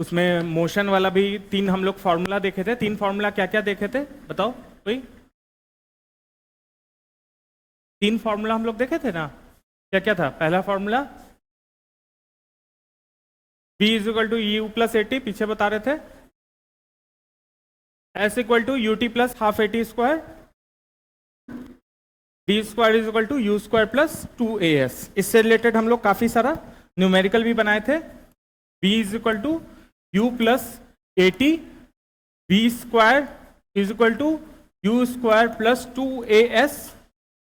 उसमें मोशन वाला भी तीन हम लोग फॉर्मूला देखे थे। तीन फॉर्मूला क्या क्या देखे थे बताओ कोई? तीन फॉर्मूला हम लोग देखे थे ना, क्या क्या था? पहला formula B is equal to U plus AT, पीछे बता रहे थे। S equal to U T plus half AT square, D square is equal to U square plus 2as। इससे रिलेटेड हम लोग काफी सारा न्यूमेरिकल भी बनाए थे। B is equal to U plus AT, B square is equal to U square plus 2as,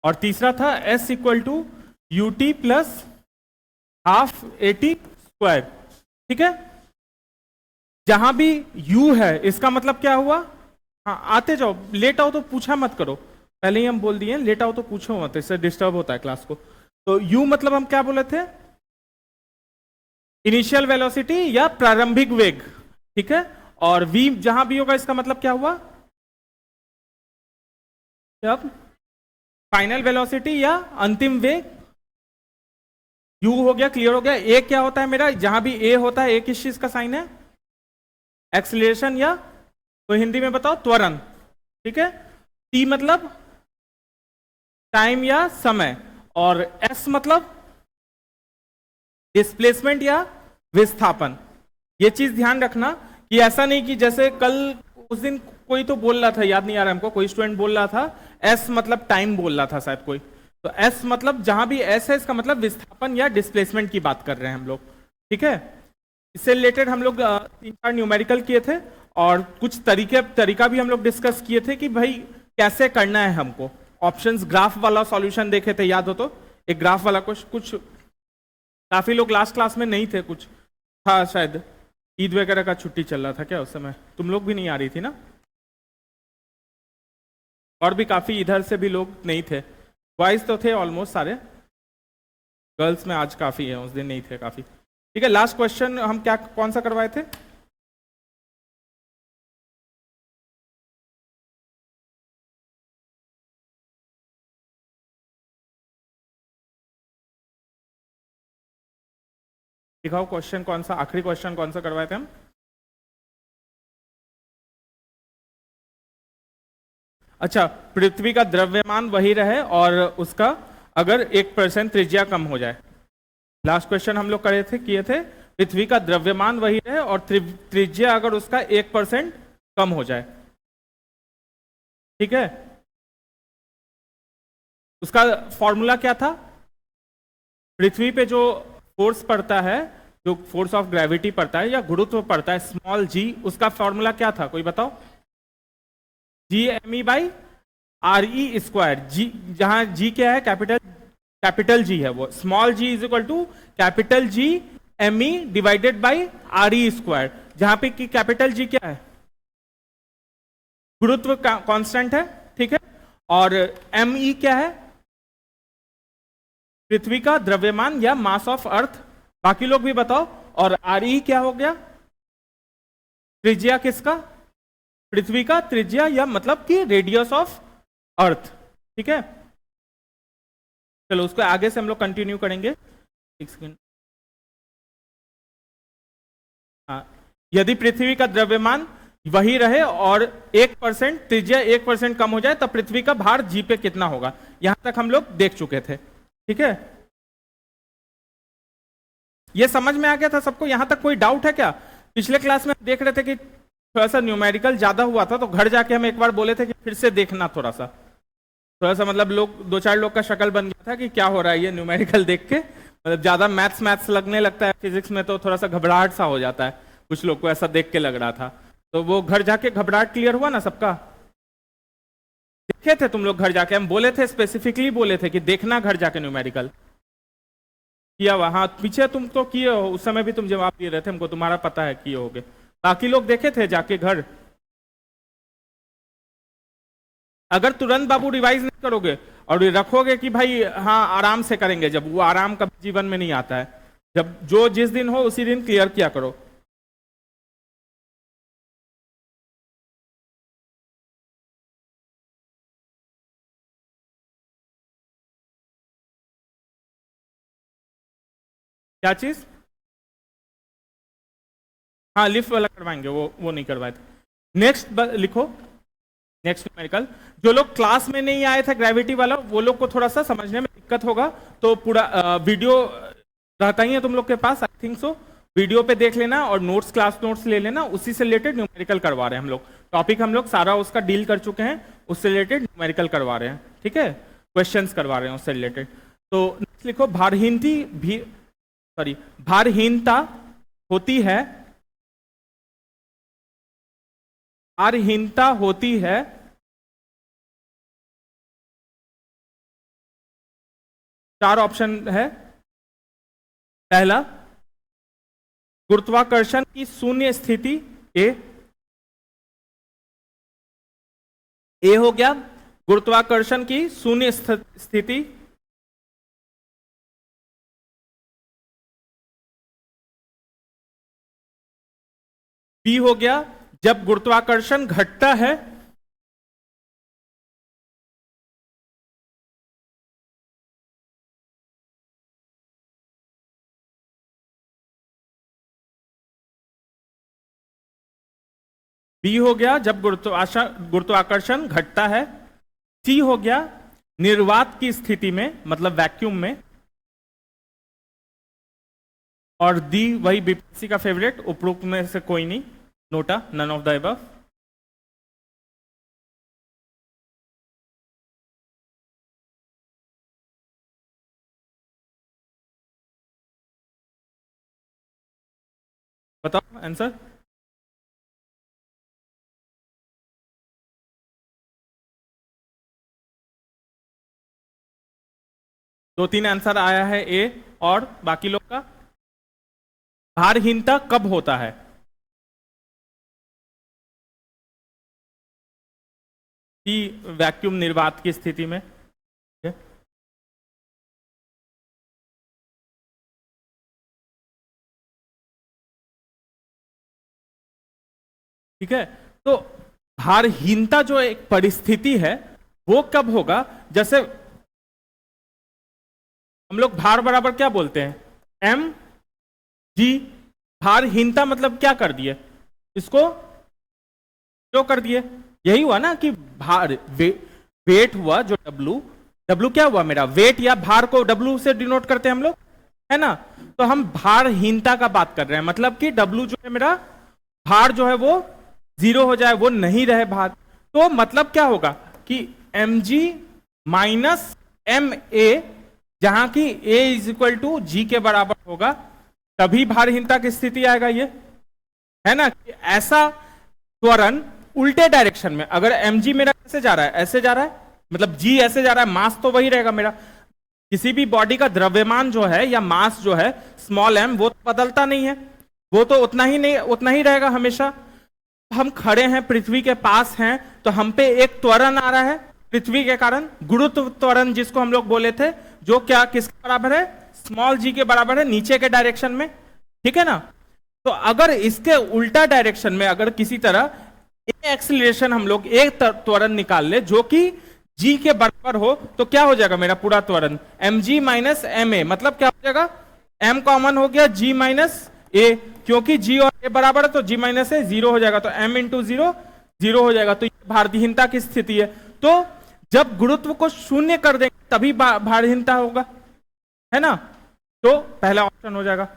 और तीसरा था S equal to U T plus half AT square. ठीक है, जहां भी U है इसका मतलब क्या हुआ? हाँ आते जाओ, लेट आओ तो पूछा मत करो, पहले ही हम बोल दिए लेट आओ तो पूछो मत, इससे डिस्टर्ब होता है क्लास को। तो U मतलब हम क्या बोले थे? इनिशियल वेलोसिटी या प्रारंभिक वेग। ठीक है, और V जहां भी होगा इसका मतलब क्या हुआ? अब फाइनल वेलोसिटी या अंतिम वेग। U हो गया, क्लियर हो गया। A क्या होता है मेरा? जहां भी A होता है A किस चीज का साइन है? एक्सीलरेशन या तो हिंदी में बताओ त्वरण। ठीक है, T मतलब टाइम या समय, और S मतलब डिस्प्लेसमेंट या विस्थापन। ये चीज ध्यान रखना कि ऐसा नहीं कि जैसे कल उस दिन कोई तो बोल रहा था, याद नहीं आ रहा हमको, कोई स्टूडेंट बोल रहा था S मतलब टाइम बोल रहा था शायद कोई, तो S मतलब जहां भी S है इसका मतलब विस्थापन या डिस्प्लेसमेंट की बात कर रहे हैं हम लोग। ठीक है, इससे रिलेटेड हम लोग 3-4 न्यूमेरिकल किए थे, और कुछ तरीका भी हम लोग डिस्कस किए थे कि भाई कैसे करना है हमको। ऑप्शंस ग्राफ वाला सॉल्यूशन देखे थे, याद हो तो? एक ग्राफ वाला कुछ काफी लोग लास्ट क्लास में नहीं थे, कुछ था शायद ईद वगैरह का छुट्टी चल रहा था क्या उस समय? तुम लोग भी नहीं आ रही थी ना, और भी काफी इधर से भी लोग नहीं थे। बॉयज तो थे ऑलमोस्ट सारे, गर्ल्स में आज काफी है, उस दिन नहीं थे काफी। ठीक है, लास्ट क्वेश्चन हम क्या कौन सा करवाए थे? दिखाओ क्वेश्चन कौन सा, आखिरी क्वेश्चन कौन सा करवाए थे हम? अच्छा, पृथ्वी का द्रव्यमान वही रहे और उसका अगर 1% त्रिज्या कम हो जाए। लास्ट क्वेश्चन हम लोग करे थे, किए थे, पृथ्वी का द्रव्यमान वही रहे और त्रिज्या अगर उसका 1% कम हो जाए। ठीक है, उसका फॉर्मूला क्या था? पृथ्वी पे जो फोर्स पड़ता है, जो फोर्स ऑफ ग्रेविटी पड़ता है या गुरुत्व पड़ता है, स्मॉल g, उसका फॉर्मूला क्या था कोई बताओ? G M E by R E square. G जहां g क्या है? कैपिटल G है वो, small g is equal to capital G M E divided by R E square, जहां पे कि कैपिटल G क्या है? गुरुत्व कांस्टेंट है। ठीक है, और एम ई क्या है? पृथ्वी का द्रव्यमान या मास ऑफ अर्थ। बाकी लोग भी बताओ। और आर ई क्या हो गया? त्रिज्या किसका? पृथ्वी का त्रिज्या या मतलब कि रेडियस ऑफ अर्थ। ठीक है, चलो उसको आगे से हम लोग कंटिन्यू करेंगे। एक सेकंड। हाँ, यदि पृथ्वी का द्रव्यमान वही रहे और 1% त्रिज्या 1% कम हो जाए तब पृथ्वी का भार जी पे कितना होगा, यहां तक हम लोग देख चुके थे। ठीक है, ये समझ में आ गया था सबको? यहां तक कोई डाउट है क्या? पिछले क्लास में देख रहे थे कि थोड़ा सा न्यूमेरिकल ज्यादा हुआ था, तो घर जाके हम एक बार बोले थे कि फिर से देखना थोड़ा सा मतलब लोग 2-4 लोग का शक्ल बन गया था कि क्या हो रहा है ये न्यूमेरिकल देख के, मतलब ज्यादा मैथ्स लगने लगता है फिजिक्स में तो थोड़ा सा घबराहट सा हो जाता है, कुछ लोग को ऐसा देख के लग रहा था। तो वो घर जाके घबराहट क्लियर हुआ ना सबका? देखे थे तुम लोग घर जाके? हम बोले थे, स्पेसिफिकली बोले थे कि देखना घर जाके न्यूमेरिकल। किया हुआ? हाँ, पीछे तुम तो किए हो, उस समय भी तुम जवाब दिए रहे थे हमको, तुम्हारा पता है किए होगे। बाकी लोग देखे थे जाके घर? अगर तुरंत बाबू रिवाइज नहीं करोगे और रखोगे कि भाई हाँ आराम से करेंगे, जब वो आराम कभी जीवन में नहीं आता है, जब जो जिस दिन हो उसी दिन क्लियर किया करो। क्या चीज? हाँ लिफ्ट वाला करवाएंगे, वो नहीं करवाए थे। नेक्स्ट लिखो, नेक्स्ट न्यूमेरिकल। जो लोग क्लास में नहीं आए थे ग्रेविटी वाला, वो लोग को थोड़ा सा समझने में दिक्कत होगा, तो पूरा वीडियो रहता ही है तुम लोग के पास, आई थिंक सो। वीडियो पे देख लेना और नोट्स, क्लास नोट्स ले लेना, उसी से रिलेटेड न्यूमेरिकल करवा रहे हैं हम लोग। टॉपिक हम लोग सारा उसका डील कर चुके हैं, उससे रिलेटेड न्यूमेरिकल करवा रहे हैं, ठीक है, क्वेश्चंस करवा रहे हैं उससे रिलेटेड। तो नेक्स्ट लिखो, भारहीनता होती है, भारहीनता होती है चार ऑप्शन है। पहला, गुरुत्वाकर्षण की शून्य स्थिति, ए हो गया गुरुत्वाकर्षण की शून्य स्थिति। बी हो गया जब गुरुत्वाकर्षण घटता है। बी हो गया जब गुरुत्वाकर्षण घटता है। सी हो गया निर्वात की स्थिति में, मतलब वैक्यूम में। और डी वही बीपीएससी का फेवरेट, उपरोक्त में से कोई नहीं, NOTA, none of the above. बताओ आंसर। दो तीन आंसर आया है ए, और बाकी लोग का। भारहीनता कब होता है? कि वैक्यूम निर्वात की स्थिति में। ठीक है, तो भारहीनता जो एक परिस्थिति है वो कब होगा? जैसे हम लोग भार बराबर क्या बोलते हैं, एम जी। भारहीनता मतलब क्या कर दिए इसको, जो कर दिए, यही हुआ ना कि भार वेट हुआ जो डब्लू क्या हुआ मेरा, वेट या भार को डब्लू से डिनोट करते हैं हम लोग, है ना। तो हम भारहीनता का बात कर रहे हैं, मतलब कि डब्लू जो है मेरा, भार जो है वो 0 हो जाए, वो नहीं रहे भार। तो मतलब क्या होगा कि mg माइनस ma, जहां की a is equal to g के बराबर होगा, तभी भारहीनता की स्थिति आएगा। ये है ना कि ऐसा त्वरण उल्टे डायरेक्शन में, अगर mg मेरा कैसे जा रहा है, ऐसे जा रहा है, मतलब g ऐसे जा रहा है, मास तो वही रहेगा मेरा। किसी भी बॉडी का द्रव्यमान जो है या मास जो है स्मॉल m, वो तो बदलता नहीं है, वो तो उतना ही रहेगा हमेशा। हम खड़े हैं, पृथ्वी के पास हैं, तो हम पे एक त्वरण आ रहा है पृथ्वी के कारण, गुरुत्व त्वरण जिसको हम लोग बोले थे, जो क्या किसके बराबर है, स्मॉल जी के बराबर है, नीचे के डायरेक्शन में, ठीक है ना। तो अगर इसके उल्टा डायरेक्शन में अगर किसी तरह एक एक्सीलरेशन हम लोग एक त्वरण निकाल ले जो कि जी के बराबर हो, तो क्या हो जाएगा मेरा पूरा त्वरण, mg माइनस ma, मतलब क्या हो जाएगा, m कॉमन हो गया, g माइनस a, क्योंकि g और a बराबर है तो g माइनस a 0 हो जाएगा, तो m इंटू 0 0 हो जाएगा। तो ये भारहीनता की स्थिति है। तो जब गुरुत्व को शून्य कर देंगे तभी भारहीनता होगा, है ना। तो पहला ऑप्शन हो जाएगा।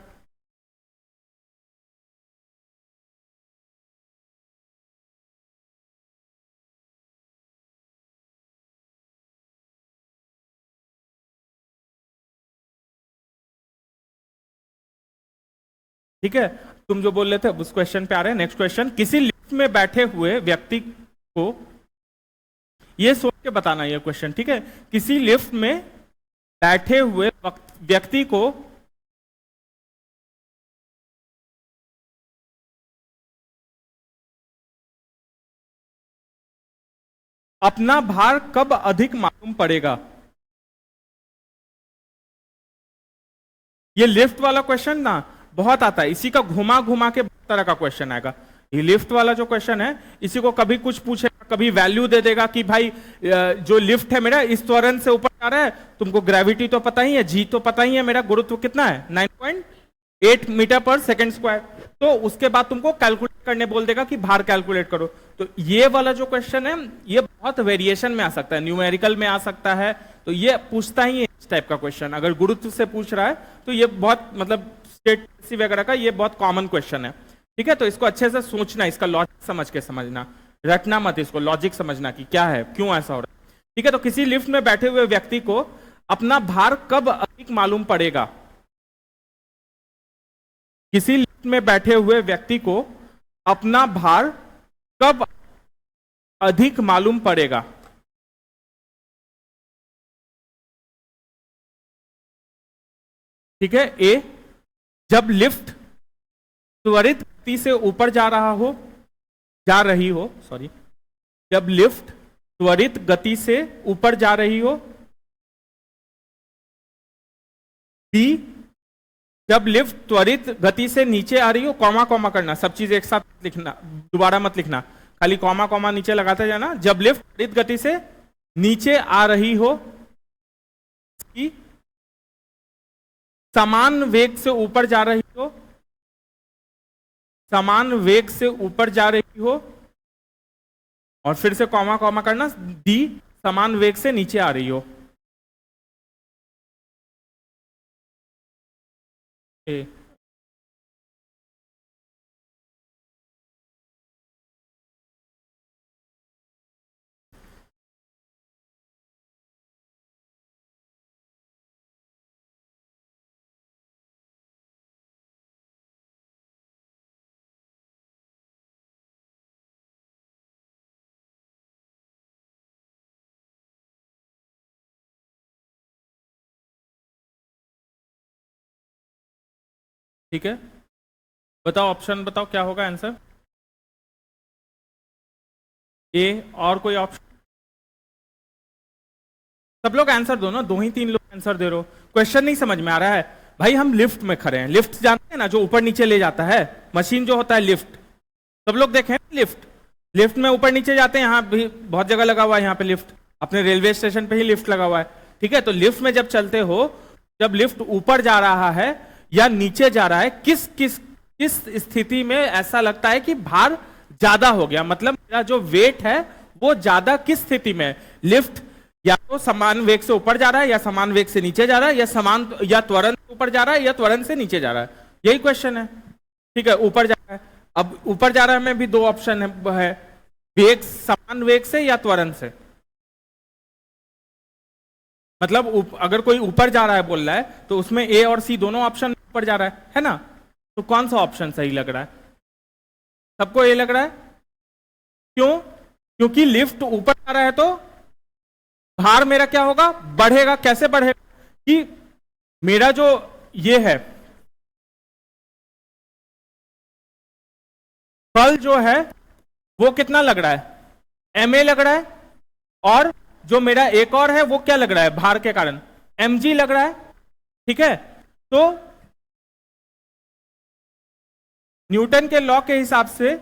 ठीक है, तुम जो बोल रहे थे उस क्वेश्चन पे आ रहे हैं। नेक्स्ट क्वेश्चन, किसी लिफ्ट में बैठे हुए व्यक्ति को, ये सोच के बताना ये क्वेश्चन, ठीक है, किसी लिफ्ट में बैठे हुए व्यक्ति को अपना भार कब अधिक मालूम पड़ेगा। ये लिफ्ट वाला क्वेश्चन ना बहुत आता है, इसी का घुमा घुमा के तरह का क्वेश्चन आएगा। ये लिफ्ट वाला जो क्वेश्चन है, इसी को कभी कुछ पूछेगा, कभी वैल्यू दे देगा कि भाई जो लिफ्ट है मेरा इस त्वरण से ऊपर जा रहा है, तुमको ग्रेविटी तो पता ही है, जी तो पता ही है, मेरा गुरुत्व कितना है 9.8 मीटर पर सेकंड स्क्वायर। तो उसके बाद तुमको कैलकुलेट करने बोल देगा कि भार कैलकुलेट करो। तो ये वाला जो क्वेश्चन है ये बहुत वेरिएशन में आ सकता है, न्यूमेरिकल में आ सकता है, तो ये पूछता ही है इस टाइप का क्वेश्चन। अगर गुरुत्व से पूछ रहा है तो ये बहुत मतलब स्टेट वगैरह का ये बहुत कॉमन क्वेश्चन है। ठीक है, तो इसको अच्छे से सोचना, इसका लॉजिक समझ के समझना, रटना मत इसको, लॉजिक समझना कि क्या है, क्यों ऐसा हो रहा है। ठीक है, तो किसी लिफ्ट में बैठे हुए व्यक्ति को अपना भार कब अधिक मालूम पड़ेगा? किसी लिफ्ट में बैठे हुए व्यक्ति को अपना भार कब अधिक मालूम पड़ेगा? ठीक है, ए, जब लिफ्ट त्वरित गति से ऊपर जा रही हो, सॉरी, जब लिफ्ट त्वरित गति से ऊपर जा रही हो। बी, जब लिफ्ट त्वरित गति से नीचे आ रही हो, कॉमा कॉमा करना, सब चीज एक साथ लिखना, दोबारा मत लिखना, खाली कॉमा कॉमा नीचे लगाते जाना। जब लिफ्ट त्वरित गति से नीचे आ रही हो, समान वेग से ऊपर जा रही हो, समान वेग से ऊपर जा रही हो, और फिर से कॉमा कॉमा करना। डी, समान वेग से नीचे आ रही हो। ए, ठीक है, बताओ ऑप्शन बताओ क्या होगा आंसर। ए, और कोई ऑप्शन? सब लोग आंसर दो ना, दो ही तीन लोग आंसर दे रहे हो, क्वेश्चन नहीं समझ में आ रहा है भाई। हम लिफ्ट में खड़े हैं, लिफ्ट जानते हैं ना, जो ऊपर नीचे ले जाता है, मशीन जो होता है लिफ्ट, सब लोग देखें लिफ्ट, लिफ्ट में ऊपर नीचे जाते हैं, यहाँ भी बहुत जगह लगा हुआ है, यहाँ पे लिफ्ट, अपने रेलवे स्टेशन पे ही लिफ्ट लगा हुआ है। ठीक है, तो लिफ्ट में जब चलते हो, जब लिफ्ट ऊपर जा रहा है या नीचे जा रहा है, किस किस किस स्थिति में ऐसा लगता है कि भार ज्यादा हो गया, मतलब मेरा जो वेट है वो ज्यादा किस स्थिति में है? लिफ्ट या तो समान वेग से ऊपर जा रहा है, या समान वेग से नीचे जा रहा है, या त्वरण ऊपर जा रहा है, या त्वरण से नीचे जा रहा है, यही क्वेश्चन है। ठीक है, ऊपर जा रहा है, अब ऊपर जा रहा है में भी दो ऑप्शन है, वेग, समान वेग से या त्वरण से। मतलब अगर कोई ऊपर जा रहा है बोल रहा है, तो उसमें ए और सी दोनों ऑप्शन ऊपर जा रहा है ना? तो कौन सा ऑप्शन सही लग रहा है? सबको ए लग रहा है, क्यों? क्योंकि लिफ्ट ऊपर जा रहा है तो भार मेरा क्या होगा? बढ़ेगा। कैसे बढ़ेगा? कि मेरा जो ये है बल जो है वो कितना लग रहा है? एम ए लग रहा है, और जो मेरा एक और है वो क्या लग रहा है भार के कारण? एम जी लग रहा है। ठीक है, तो न्यूटन के लॉ के हिसाब से,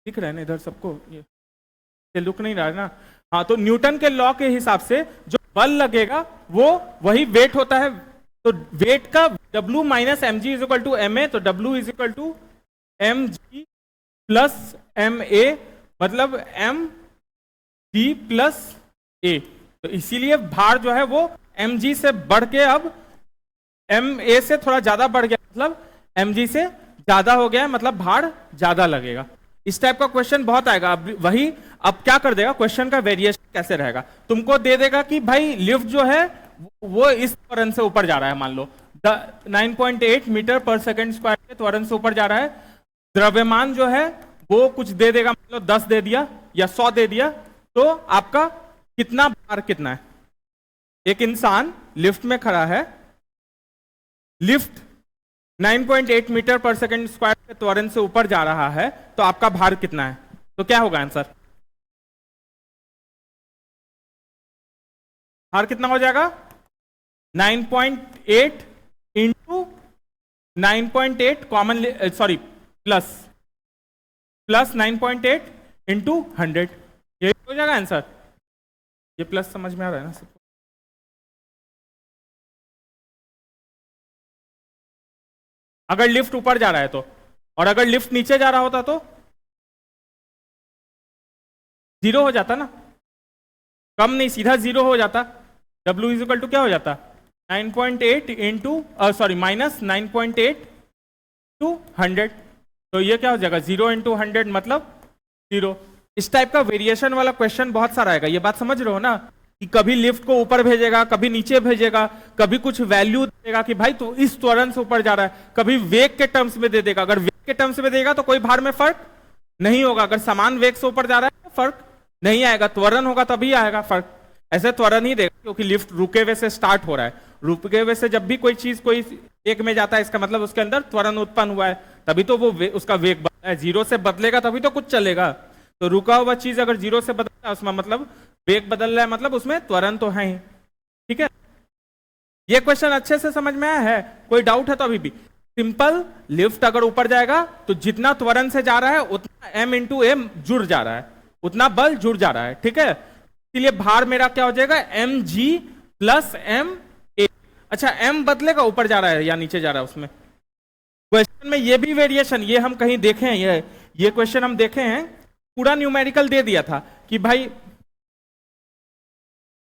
दिख रहा है ना इधर सबको, ये लुक नहीं रहा है ना? हाँ, तो न्यूटन के लॉ के हिसाब से जो बल लगेगा वो वही वेट होता है। तो वेट का W minus M G is equal to M A, तो W is equal to M G plus M A, मतलब एम जी प्लस ए। तो इसीलिए भार जो है वो एम जी से बढ़ के अब एम ए से थोड़ा ज्यादा बढ़ गया, मतलब एम जी से ज्यादा हो गया, मतलब भार ज्यादा लगेगा। इस टाइप का क्वेश्चन बहुत आएगा। वही अब क्या कर देगा, क्वेश्चन का वेरिएशन कैसे रहेगा, तुमको दे देगा कि भाई लिफ्ट जो है वो इस त्वरण से ऊपर जा रहा है, मान लो 9.8 मीटर पर सेकंड स्क्वायर के त्वरण से ऊपर जा रहा है। द्रव्यमान जो है वो कुछ दे देगा, मान लो 10 दे दिया या 100 दे दिया, तो आपका कितना भार कितना है? एक इंसान लिफ्ट में खड़ा है, लिफ्ट 9.8 मीटर पर सेकंड स्क्वायर के त्वरण से ऊपर जा रहा है, तो आपका भार कितना है? तो क्या होगा आंसर? भार कितना हो जाएगा? 9.8 into 9.8 common, sorry plus 9.8 into 100, यही हो जाएगा आंसर। ये प्लस समझ में आ रहा है ना सबको? अगर लिफ्ट ऊपर जा रहा है तो, और अगर लिफ्ट नीचे जा रहा होता तो 0 हो जाता ना, कम नहीं, सीधा 0 हो जाता। W इज इक्वल टू क्या हो जाता, 9.8 इंटू सॉरी माइनस 9.8 टू 100, तो ये क्या हो जाएगा 0 इंटू 100 मतलब 0। इस टाइप का वेरिएशन वाला क्वेश्चन बहुत सारा आएगा, ये बात समझ रहे हो ना, कि कभी लिफ्ट को ऊपर भेजेगा, कभी नीचे भेजेगा, कभी कुछ वैल्यू देगा कि भाई तू इस त्वरण से ऊपर जा रहा है, कभी वेग के टर्म्स में दे देगा। अगर वेग के टर्म्स में देगा तो कोई भार में फर्क नहीं होगा, अगर समान वेग से ऊपर जा रहा है तो फर्क नहीं आएगा, त्वरण होगा तभी आएगा फर्क, ऐसे त्वरण ही देगा, क्योंकि लिफ्ट रुके हुए से स्टार्ट हो रहा है। रुके हुए से जब भी कोई चीज कोई एक में जाता है, इसका मतलब उसके अंदर त्वरण उत्पन्न हुआ है, तभी तो वो उसका वेग बदला है। 0 से बदलेगा तभी तो कुछ चलेगा, तो रुका हुआ चीज अगर 0 से बदलता है उसमें मतलब वेग बदल रहा है, मतलब उसमें त्वरण तो है ही। ठीक है, ये क्वेश्चन अच्छे से समझ में आया है? कोई डाउट है तो अभी भी सिंपल, लिफ्ट अगर ऊपर जाएगा तो जितना त्वरण से जा रहा है उतना m इंटू एम जुड़ जा रहा है, उतना बल जुड़ जा रहा है। ठीक है, इसलिए भार मेरा क्या हो जाएगा mg प्लस m a। अच्छा, m बदलेगा ऊपर जा रहा है या नीचे जा रहा है, उसमें क्वेश्चन में ये भी वेरिएशन, ये हम कहीं देखे हैं, ये क्वेश्चन हम देखे हैं, पूरा न्यूमेरिकल दे दिया था कि भाई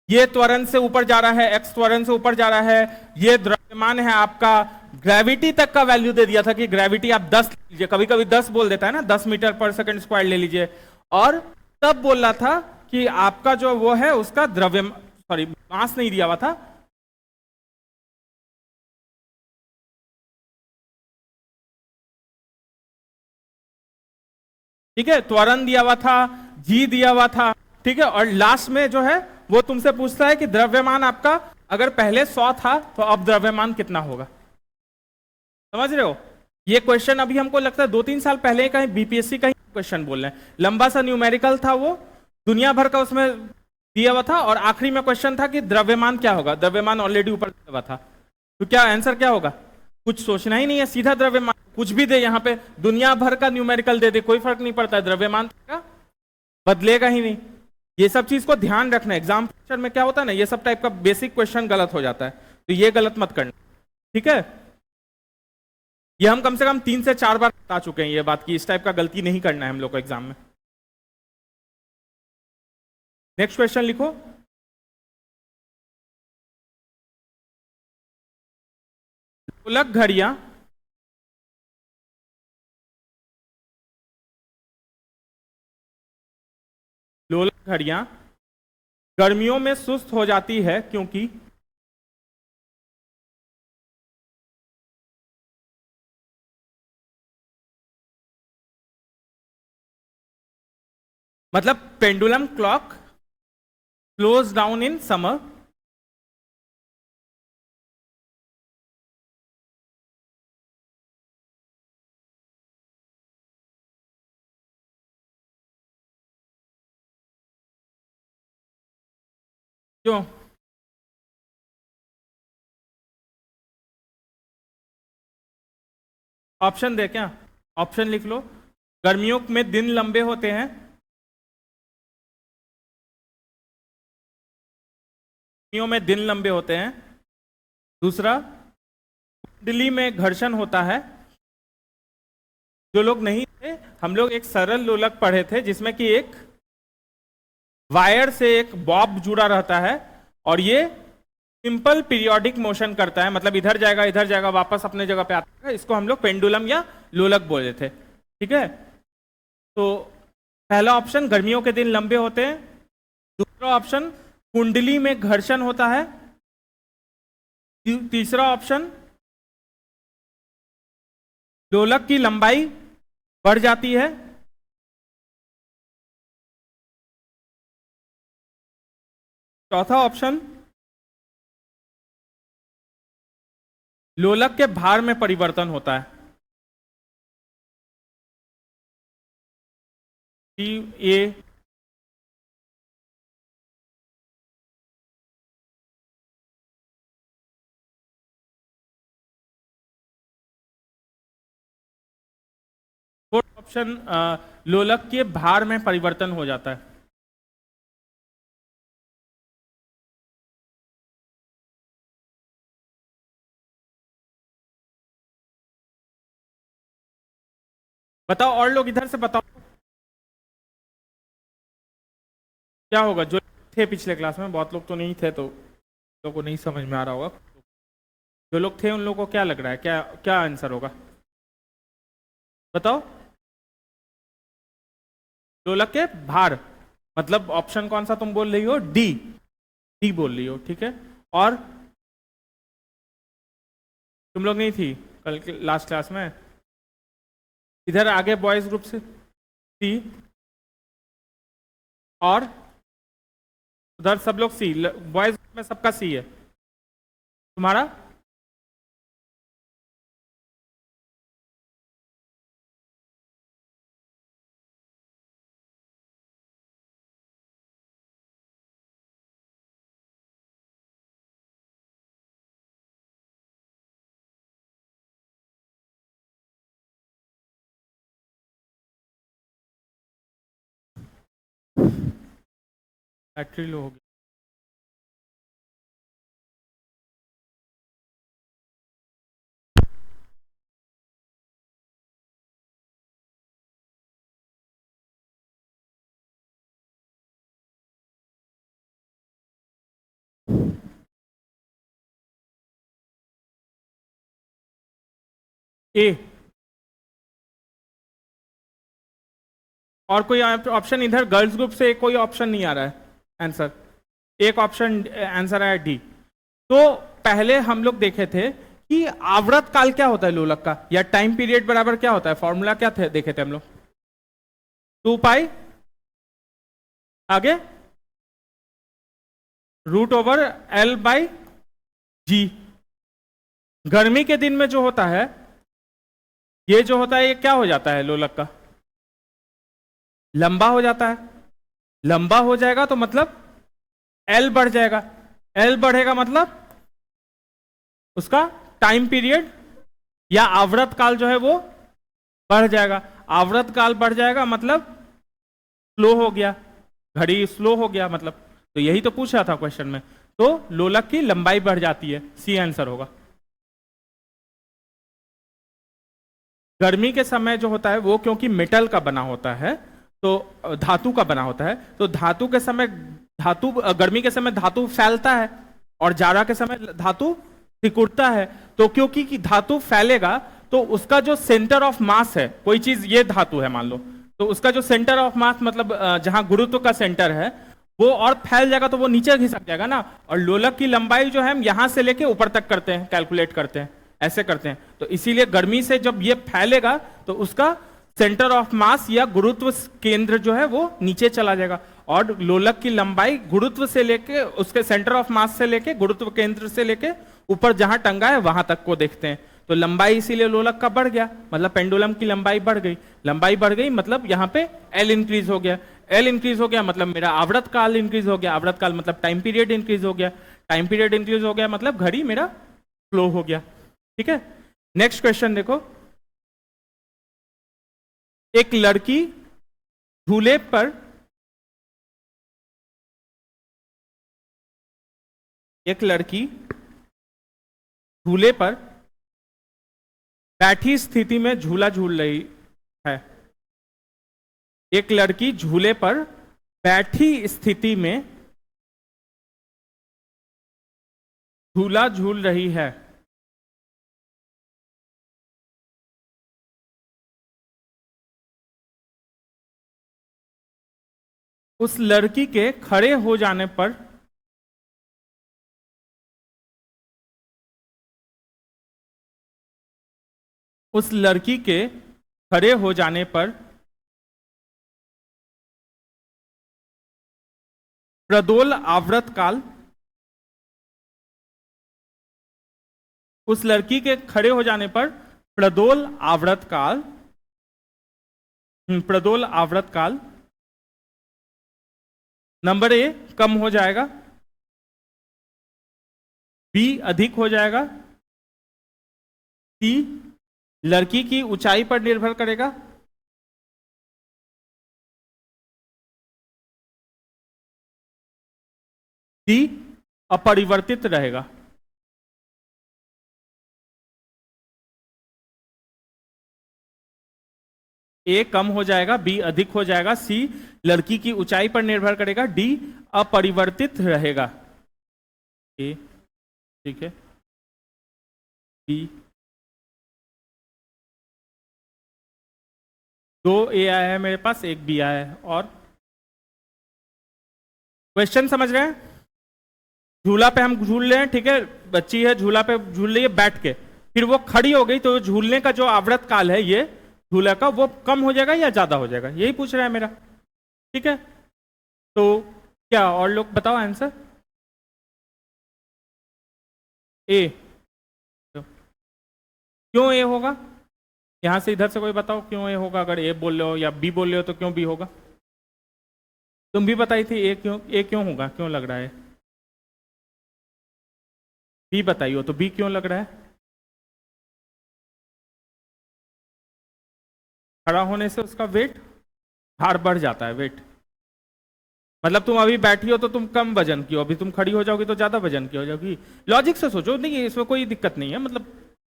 ये त्वरण से ऊपर जा रहा है, x त्वरण से ऊपर जा रहा है, ये द्रव्यमान है आपका, ग्रेविटी तक का वैल्यू दे दिया था कि ग्रेविटी आप 10 लीजिए, कभी कभी 10 बोल देता है ना, 10 मीटर पर सेकंड स्क्वायर ले लीजिए, और तब बोल रहा था कि आपका जो वो है उसका द्रव्य सॉरी मास नहीं दिया हुआ था, ठीक है, त्वरण दिया हुआ था, जी दिया हुआ था। ठीक है, और लास्ट में जो है वो तुमसे पूछता है कि द्रव्यमान आपका अगर पहले 100 था तो अब द्रव्यमान कितना होगा। समझ रहे हो? ये क्वेश्चन अभी हमको लगता है 2-3 साल पहले का बीपीएससी का ही क्वेश्चन बोल रहे हैं, लंबा सा न्यूमेरिकल था वो, दुनिया भर का उसमें दिया हुआ था, और आखिरी में क्वेश्चन था कि द्रव्यमान क्या होगा, द्रव्यमान ऑलरेडी ऊपर दिया हुआ था, तो क्या आंसर क्या होगा, कुछ सोचना ही नहीं है, सीधा द्रव्यमान, कुछ भी दे यहाँ पे, दुनिया भर का न्यूमेरिकल दे दे कोई फर्क नहीं पड़ता है, द्रव्यमान का बदलेगा ही नहीं। ये सब चीज को ध्यान रखना, एग्जाम में क्या होता है ना, ये सब टाइप का बेसिक क्वेश्चन गलत हो जाता है, तो ये गलत मत करना। ठीक है, ये हम कम से कम 3 से 4 बार बता चुके हैं ये बात की, इस टाइप का गलती नहीं करना है हम लोग को एग्जाम में। नेक्स्ट क्वेश्चन लिखो। लोलक घड़ियां लोलक घड़ियां गर्मियों में सुस्त हो जाती है क्योंकि, मतलब pendulum clock slows down in summer, क्यों? ऑप्शन दे क्या? ऑप्शन लिख लो। गर्मियों में दिन लंबे होते हैं, गर्मियों में दिन लंबे होते हैं। दूसरा, कुंडली में घर्षण होता है। जो लोग नहीं थे, हम लोग एक सरल लोलक पढ़े थे जिसमें कि एक वायर से एक बॉब जुड़ा रहता है, और ये सिंपल पीरियोडिक मोशन करता है, मतलब इधर जाएगा वापस अपने जगह पे आता है, इसको हम लोग पेंडुलम या लोलक बोले थे। ठीक है, तो पहला ऑप्शन गर्मियों के दिन लंबे होते हैं, दूसरा ऑप्शन कुंडली में घर्षण होता है, तीसरा ऑप्शन लोलक की लंबाई बढ़ जाती है, चौथा ऑप्शन लोलक के भार में परिवर्तन होता है। ये फोर्थ ऑप्शन लोलक के भार में परिवर्तन हो जाता है। बताओ और लोग इधर से बताओ क्या होगा। जो थे पिछले क्लास में, बहुत लोग तो नहीं थे तो लोगों को नहीं समझ में आ रहा होगा। जो लोग थे उन लोगों को क्या लग रहा है, क्या क्या आंसर होगा बताओ। ढोलक के भार, मतलब ऑप्शन कौन सा तुम बोल रही हो, डी। डी बोल रही हो, ठीक है। और तुम लोग नहीं थी कल लास्ट क्लास में। इधर आगे बॉयज ग्रुप से सी, और उधर सब लोग सी। बॉयज ग्रुप में सबका सी है। तुम्हारा बैटरी लो होगी। ए, और कोई ऑप्शन इधर गर्ल्स ग्रुप से कोई ऑप्शन नहीं आ रहा है आंसर। एक ऑप्शन आंसर आया डी। तो पहले हम लोग देखे थे कि आवर्त काल क्या होता है लोलक का, या टाइम पीरियड बराबर क्या होता है, फॉर्मूला क्या थे देखे थे हम लोग। 2 पाई आगे √L/G। गर्मी के दिन में जो होता है, ये जो होता है ये क्या हो जाता है लोलक का, लंबा हो जाता है। लंबा हो जाएगा तो मतलब एल बढ़ जाएगा। एल बढ़ेगा मतलब उसका टाइम पीरियड या आवर्त काल जो है वो बढ़ जाएगा। आवर्त काल बढ़ जाएगा मतलब स्लो हो गया, घड़ी स्लो हो गया मतलब। तो यही तो पूछा था क्वेश्चन में। तो लोलक की लंबाई बढ़ जाती है, सी आंसर होगा। गर्मी के समय जो होता है वो क्योंकि मेटल का बना होता है, तो धातु का बना होता है, तो धातु के समय धातु, गर्मी के समय धातु फैलता है और जाड़ा के समय धातु सिकुड़ता है। तो क्योंकि कि धातु फैलेगा तो उसका जो सेंटर ऑफ मास है, कोई चीज ये धातु है मान लो, तो उसका जो सेंटर ऑफ मास मतलब जहां गुरुत्व का सेंटर है वो और फैल जाएगा तो वो नीचे घिसक जाएगा ना। और लोलक की लंबाई जो है हम यहां से लेके ऊपर तक करते हैं, कैलकुलेट करते हैं, ऐसे करते हैं। तो इसीलिए गर्मी से जब ये फैलेगा तो उसका सेंटर ऑफ मास या गुरुत्व केंद्र जो है वो नीचे चला जाएगा। और लोलक की लंबाई गुरुत्व से लेके, उसके सेंटर ऑफ मास से लेके, गुरुत्व केंद्र से लेके ऊपर जहां टंगा है वहां तक को देखते हैं। तो लंबाई इसीलिए लोलक का बढ़ गया, मतलब पेंडुलम की लंबाई बढ़ गई। लंबाई बढ़ गई मतलब यहां पे एल इंक्रीज हो गया। एल इंक्रीज हो गया मतलब मेरा आवर्त काल इंक्रीज हो गया। आवर्त काल मतलब टाइम पीरियड इंक्रीज हो गया। टाइम पीरियड इंक्रीज हो गया मतलब घड़ी मेरा स्लो हो गया। ठीक है, नेक्स्ट क्वेश्चन देखो। एक लड़की झूले पर, एक लड़की झूले पर बैठी स्थिति में झूला झूल रही है। एक लड़की झूले पर बैठी स्थिति में झूला झूल रही है। उस लड़की के खड़े हो जाने पर उस लड़की के खड़े हो जाने पर प्रदोल आवर्त काल, उस लड़की के खड़े हो जाने पर प्रदोल आवर्त काल, प्रदोल आवर्त काल नंबर ए कम हो जाएगा, बी अधिक हो जाएगा, सी लड़की की ऊंचाई पर निर्भर करेगा, डी अपरिवर्तित रहेगा। ए कम हो जाएगा, बी अधिक हो जाएगा, सी लड़की की ऊंचाई पर निर्भर करेगा, डी अपरिवर्तित रहेगा। ए ठीक है, बी, 2 ए आया है मेरे पास, एक बी आया है। और क्वेश्चन समझ रहे हैं? झूला पे हम झूल रहे हैं, ठीक है, बच्ची है झूला पे झूल रही है बैठ के, फिर वो खड़ी हो गई तो झूलने का जो आवृत काल है ये झूला का, वो कम हो जाएगा या ज्यादा हो जाएगा, यही पूछ रहा है मेरा। ठीक है, तो क्या और लोग बताओ आंसर। ए, क्यों ए होगा? यहां से इधर से कोई बताओ क्यों ए होगा? अगर ए बोल रहे हो या बी बोल रहे हो तो क्यों बी होगा? तुम भी बताई थी ए क्यों होगा, क्यों लग रहा है? बी बताइए, तो बी क्यों लग रहा है? खड़ा होने से उसका वेट, भार बढ़ जाता है, वेट। मतलब तुम अभी बैठी हो तो तुम कम वजन की हो, अभी तुम खड़ी हो जाओगी तो ज्यादा वजन की हो जाओगी। लॉजिक से सोचो, नहीं इसमें कोई दिक्कत नहीं है, मतलब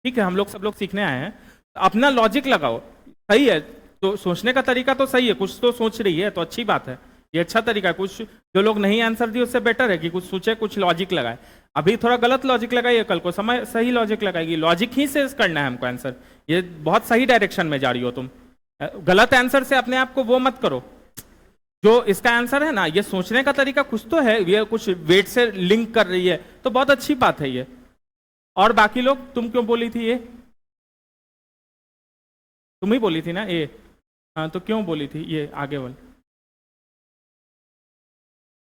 ठीक है, हम लोग सब लोग सीखने आए हैं, अपना लॉजिक लगाओ। सही है, तो सोचने का तरीका तो सही है, कुछ तो सोच रही है तो अच्छी बात है, ये अच्छा तरीका है। कुछ जो लोग नहीं आंसर दिए उससे बेटर है कि कुछ सोचे, कुछ लॉजिक लगाए। अभी थोड़ा गलत लॉजिक लगाइए, कल को समय सही लॉजिक लगाएगी, लॉजिक ही से करना है हमको आंसर। ये बहुत सही डायरेक्शन में जा रही हो तुम, गलत आंसर से अपने आप को वो मत करो। जो इसका आंसर है ना, ये सोचने का तरीका कुछ तो है, ये कुछ वेट से लिंक कर रही है, तो बहुत अच्छी बात है ये। और बाकी लोग, तुम क्यों बोली थी ये? तुम ही बोली थी ना ए? हाँ, तो क्यों बोली थी ये? आगे बोल,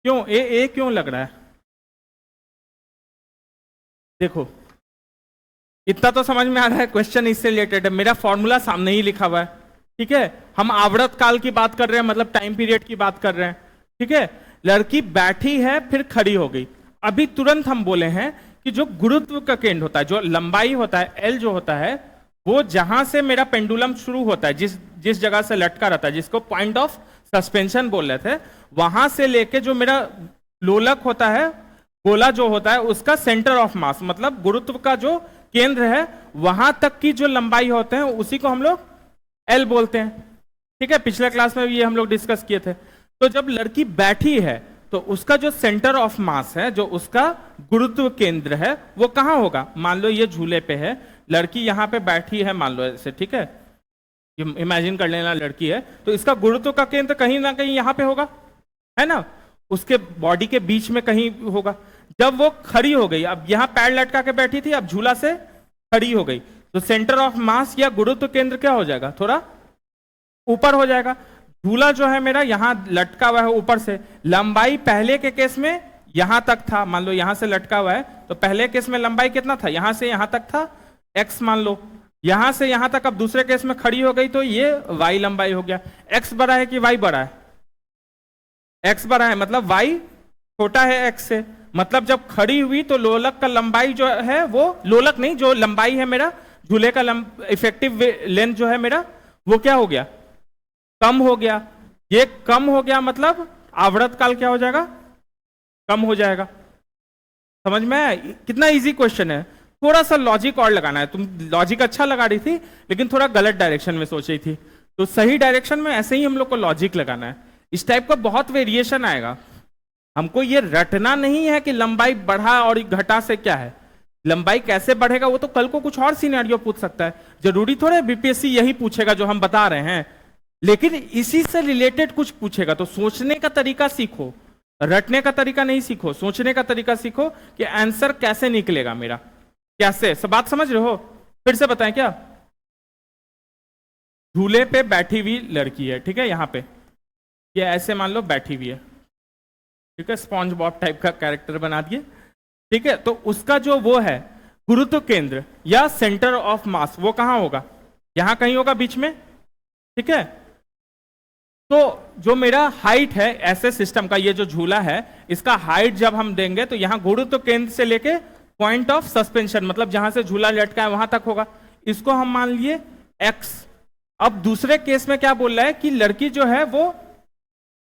क्यों ए क्यों लग रहा है? देखो, इतना तो समझ में आ रहा है, क्वेश्चन इससे रिलेटेड है, मेरा फॉर्मूला सामने ही लिखा हुआ है। ठीक है, हम आवृत काल की बात कर रहे हैं, मतलब टाइम पीरियड की बात कर रहे हैं। ठीक है, लड़की बैठी है फिर खड़ी हो गई, अभी तुरंत हम बोले हैं कि जो गुरुत्व का केंद्र होता है, जो लंबाई होता है एल जो होता है, वो जहां से मेरा पेंडुलम शुरू होता है, जिस जगह से लटका रहता है, जिसको पॉइंट ऑफ सस्पेंशन बोल रहे थे, वहां से लेके जो मेरा लोलक होता है, गोला जो होता है, उसका सेंटर ऑफ मास, मतलब गुरुत्व का जो केंद्र है, वहां तक की जो लंबाई होते हैं उसी को हम लोग एल बोलते हैं। ठीक है, पिछले क्लास में भी ये हम लोग डिस्कस किए थे। तो जब लड़की बैठी है तो उसका जो सेंटर ऑफ मास है, जो उसका गुरुत्व केंद्र है, वो कहां होगा? मान लो ये झूले पे है, लड़की यहां पे बैठी है, मान लो ऐसे, ठीक है, इमेजिन कर लेना लड़की है, तो इसका गुरुत्व का केंद्र कहीं ना कहीं यहां पे होगा, है ना, उसके बॉडी के बीच में कहीं होगा। जब वो खड़ी हो गई, अब यहां पैर लटका के बैठी थी, अब झूला से खड़ी हो गई, तो सेंटर ऑफ मास या गुरुत्व केंद्र क्या हो जाएगा? थोड़ा ऊपर हो जाएगा। झूला जो है मेरा यहां लटका हुआ है ऊपर से, लंबाई पहले के केस में यहां तक था, मान लो यहां से लटका हुआ है, तो पहले केस में लंबाई कितना था? यहां से यहां तक था x, मान लो यहां से यहां तक, अब दूसरे केस में खड़ी हो गई तो ये y लंबाई हो गया। x बड़ा है कि y बड़ा है? x बड़ा है, मतलब y छोटा है x से, मतलब जब खड़ी हुई तो लोलक का लंबाई जो है, वो लोलक नहीं, जो लंबाई है मेरा झूले का इफेक्टिव लेंथ जो है मेरा, वो क्या हो गया? कम हो गया। ये कम हो गया मतलब आवृत काल क्या हो जाएगा? कम हो जाएगा। समझ में आया? कितना इजी क्वेश्चन है, थोड़ा सा लॉजिक और लगाना है। तुम लॉजिक अच्छा लगा रही थी लेकिन थोड़ा गलत डायरेक्शन में सोच रही थी, तो सही डायरेक्शन में ऐसे ही हम लोग को लॉजिक लगाना है। इस टाइप का बहुत वेरिएशन आएगा, हमको ये रटना नहीं है कि लंबाई बढ़ा और घटा से क्या है, लंबाई कैसे बढ़ेगा वो तो कल को कुछ और सिनेरियो पूछ सकता है, जरूरी थोड़े बीपीएससी यही पूछेगा जो हम बता रहे हैं, लेकिन इसी से रिलेटेड कुछ पूछेगा। तो सोचने का तरीका सीखो, रटने का तरीका नहीं सीखो, सोचने का तरीका सीखो कि आंसर कैसे निकलेगा मेरा, कैसे। सब बात समझ रहे हो? फिर से बताएं क्या? झूले पे बैठी हुई लड़की है, ठीक है, यहां पे ये ऐसे मान लो बैठी हुई है, ठीक है, स्पॉन्ज बॉब टाइप का कैरेक्टर बना दिए, ठीक है, तो उसका जो वो है गुरुत्व केंद्र या सेंटर ऑफ मास, वो कहां होगा? यहां कहीं होगा बीच में, ठीक है। तो जो मेरा हाइट है ऐसे सिस्टम का, ये जो झूला है इसका हाइट जब हम देंगे तो यहां गुरुत्व केंद्र से लेके पॉइंट ऑफ सस्पेंशन, मतलब जहां से झूला लटका है वहां तक होगा, इसको हम मान लिए x। अब दूसरे केस में क्या बोल रहा है कि लड़की जो है वो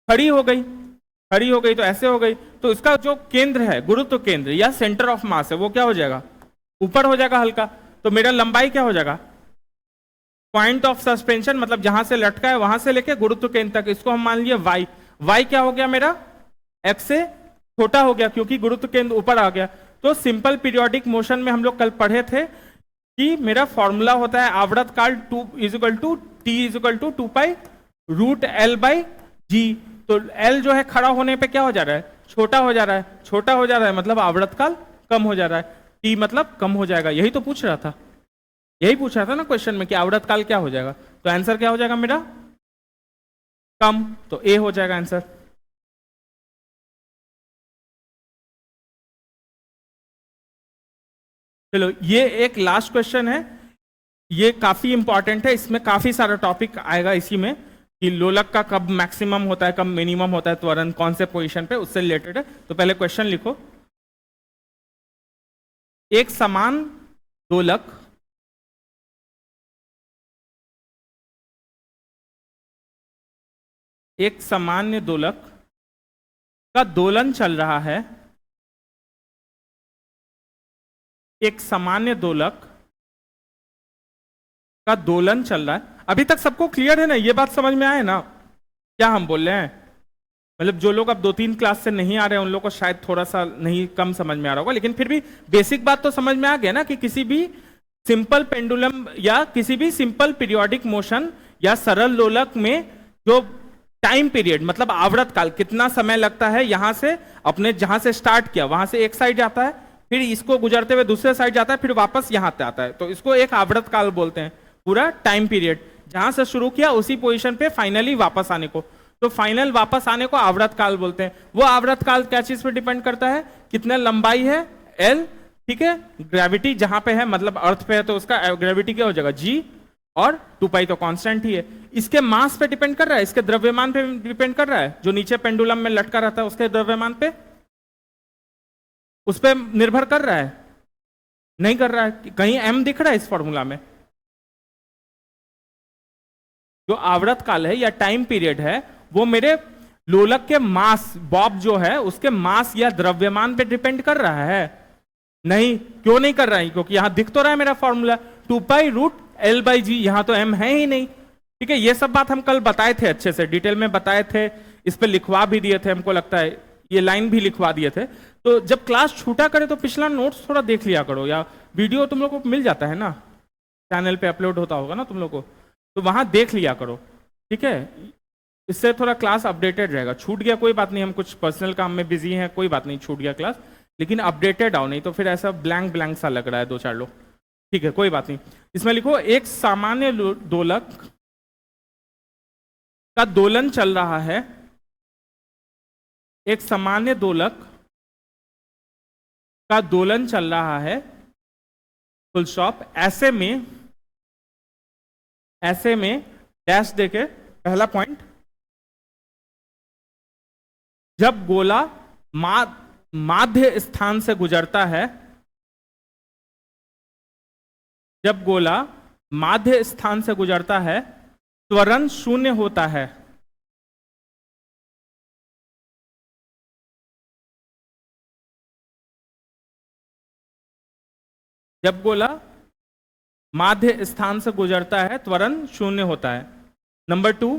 खड़ी हो गई, खड़ी हो गई तो ऐसे हो गई, तो इसका जो केंद्र है गुरुत्व केंद्र या सेंटर ऑफ मास है वो क्या हो जाएगा? ऊपर हो जाएगा हल्का, तो मेरा लंबाई क्या हो जाएगा? पॉइंट ऑफ सस्पेंशन मतलब जहां से लटका है वहां से लेके गुरुत्व केंद्र तक, इसको हम मान लिए वाई। वाई क्या हो गया मेरा, एक्स से छोटा हो गया क्योंकि गुरुत्व केंद्र ऊपर आ गया। तो सिंपल पीरियोडिक मोशन में हम लोग कल पढ़े थे कि मेरा फॉर्मूला होता है आवर्त काल to equal to T equal to 2π√L/g। तो L जो है खड़ा होने पे क्या हो जा रहा है, छोटा हो जा रहा है, छोटा हो जा रहा है मतलब आवर्त काल कम हो जा रहा है, T मतलब कम हो जाएगा। यही तो पूछ रहा था, यही पूछ रहा था ना क्वेश्चन में कि आवर्त काल क्या हो जाएगा। तो आंसर क्या हो जाएगा मेरा, कम। तो ए हो जाएगा आंसर। चलो ये एक लास्ट क्वेश्चन है, ये काफी इंपॉर्टेंट है, इसमें काफी सारा टॉपिक आएगा इसी में कि लोलक का कब मैक्सिमम होता है, कब मिनिमम होता है त्वरण, कौन से पोजीशन पे, उससे रिलेटेड है। तो पहले क्वेश्चन लिखो। एक समान दोलक एक सामान्य दोलक का दोलन चल रहा है, एक सामान्य दोलक का दोलन चल रहा है। अभी तक सबको क्लियर है ना, ये बात समझ में आए ना क्या हम बोल रहे हैं। मतलब जो लोग अब 2-3 क्लास से नहीं आ रहे हैं उन लोग को शायद थोड़ा सा नहीं कम समझ में आ रहा होगा, लेकिन फिर भी बेसिक बात तो समझ में आ गया ना कि किसी भी सिंपल पेंडुलम या किसी भी सिंपल पीरियोडिक मोशन या सरल लोलक में जो टाइम पीरियड मतलब आवर्त काल कितना समय लगता है, यहां से अपने जहां से स्टार्ट किया वहां से एक साइड जाता है, फिर इसको गुजरते हुए दूसरे साइड जाता है, फिर वापस यहां पे आता है, तो इसको एक आवर्त काल बोलते हैं। पूरा टाइम पीरियड जहां से शुरू किया उसी पोजीशन पे फाइनली वापस आने को, तो फाइनल वापस आने को आवर्त काल बोलते हैं। वो आवर्त काल क्या चीज पे डिपेंड करता है, कितना लंबाई है एल, ठीक है, ग्रेविटी जहां पे है मतलब अर्थ पे है तो उसका ग्रेविटी क्या हो जाएगा जी, और 2π तो कांस्टेंट ही है। इसके मास पे डिपेंड कर रहा है, इसके द्रव्यमान पे डिपेंड कर रहा है, जो नीचे पेंडुलम में लटका रहता है उसके द्रव्यमान पे, उस पर निर्भर कर रहा है, नहीं कर रहा है। कहीं m दिख रहा है इस फॉर्मूला में। जो आवर्त काल है या टाइम पीरियड है वो मेरे लोलक के मास, बॉब जो है उसके मास या द्रव्यमान पे डिपेंड कर रहा है। नहीं, क्यों नहीं कर रहा है, क्योंकि यहां दिख तो रहा है मेरा फॉर्मूला 2π√L/g, यहां तो m है ही नहीं। ठीक है, ये सब बात हम कल बताए थे, अच्छे से डिटेल में बताए थे, इस पे लिखवा भी दिए थे, हमको लगता है ये लाइन भी लिखवा दिए थे। तो जब क्लास छूटा करे तो पिछला नोट्स थोड़ा देख लिया करो, या वीडियो तुम लोग को मिल जाता है ना, चैनल पे अपलोड होता होगा ना तुम लोग को, तो वहां देख लिया करो। ठीक है, इससे थोड़ा क्लास अपडेटेड रहेगा। छूट गया कोई बात नहीं, हम कुछ पर्सनल काम में बिजी हैं, कोई बात नहीं, छूट गया क्लास, लेकिन अपडेटेड आओ, नहीं तो फिर ऐसा ब्लैंक ब्लैंक सा लग रहा है 2-4 लोग। ठीक है, कोई बात नहीं। इसमें लिखो एक सामान्य दोलक का दोलन चल रहा है, एक सामान्य दोलक का दोलन चल रहा है, फुल स्टॉप। ऐसे में डैश देके पहला पॉइंट, जब गोला माध्य स्थान से गुजरता है, जब गोला माध्य स्थान से गुजरता है त्वरण शून्य होता है। जब गोला माध्य स्थान से गुजरता है त्वरण शून्य होता है। नंबर 2,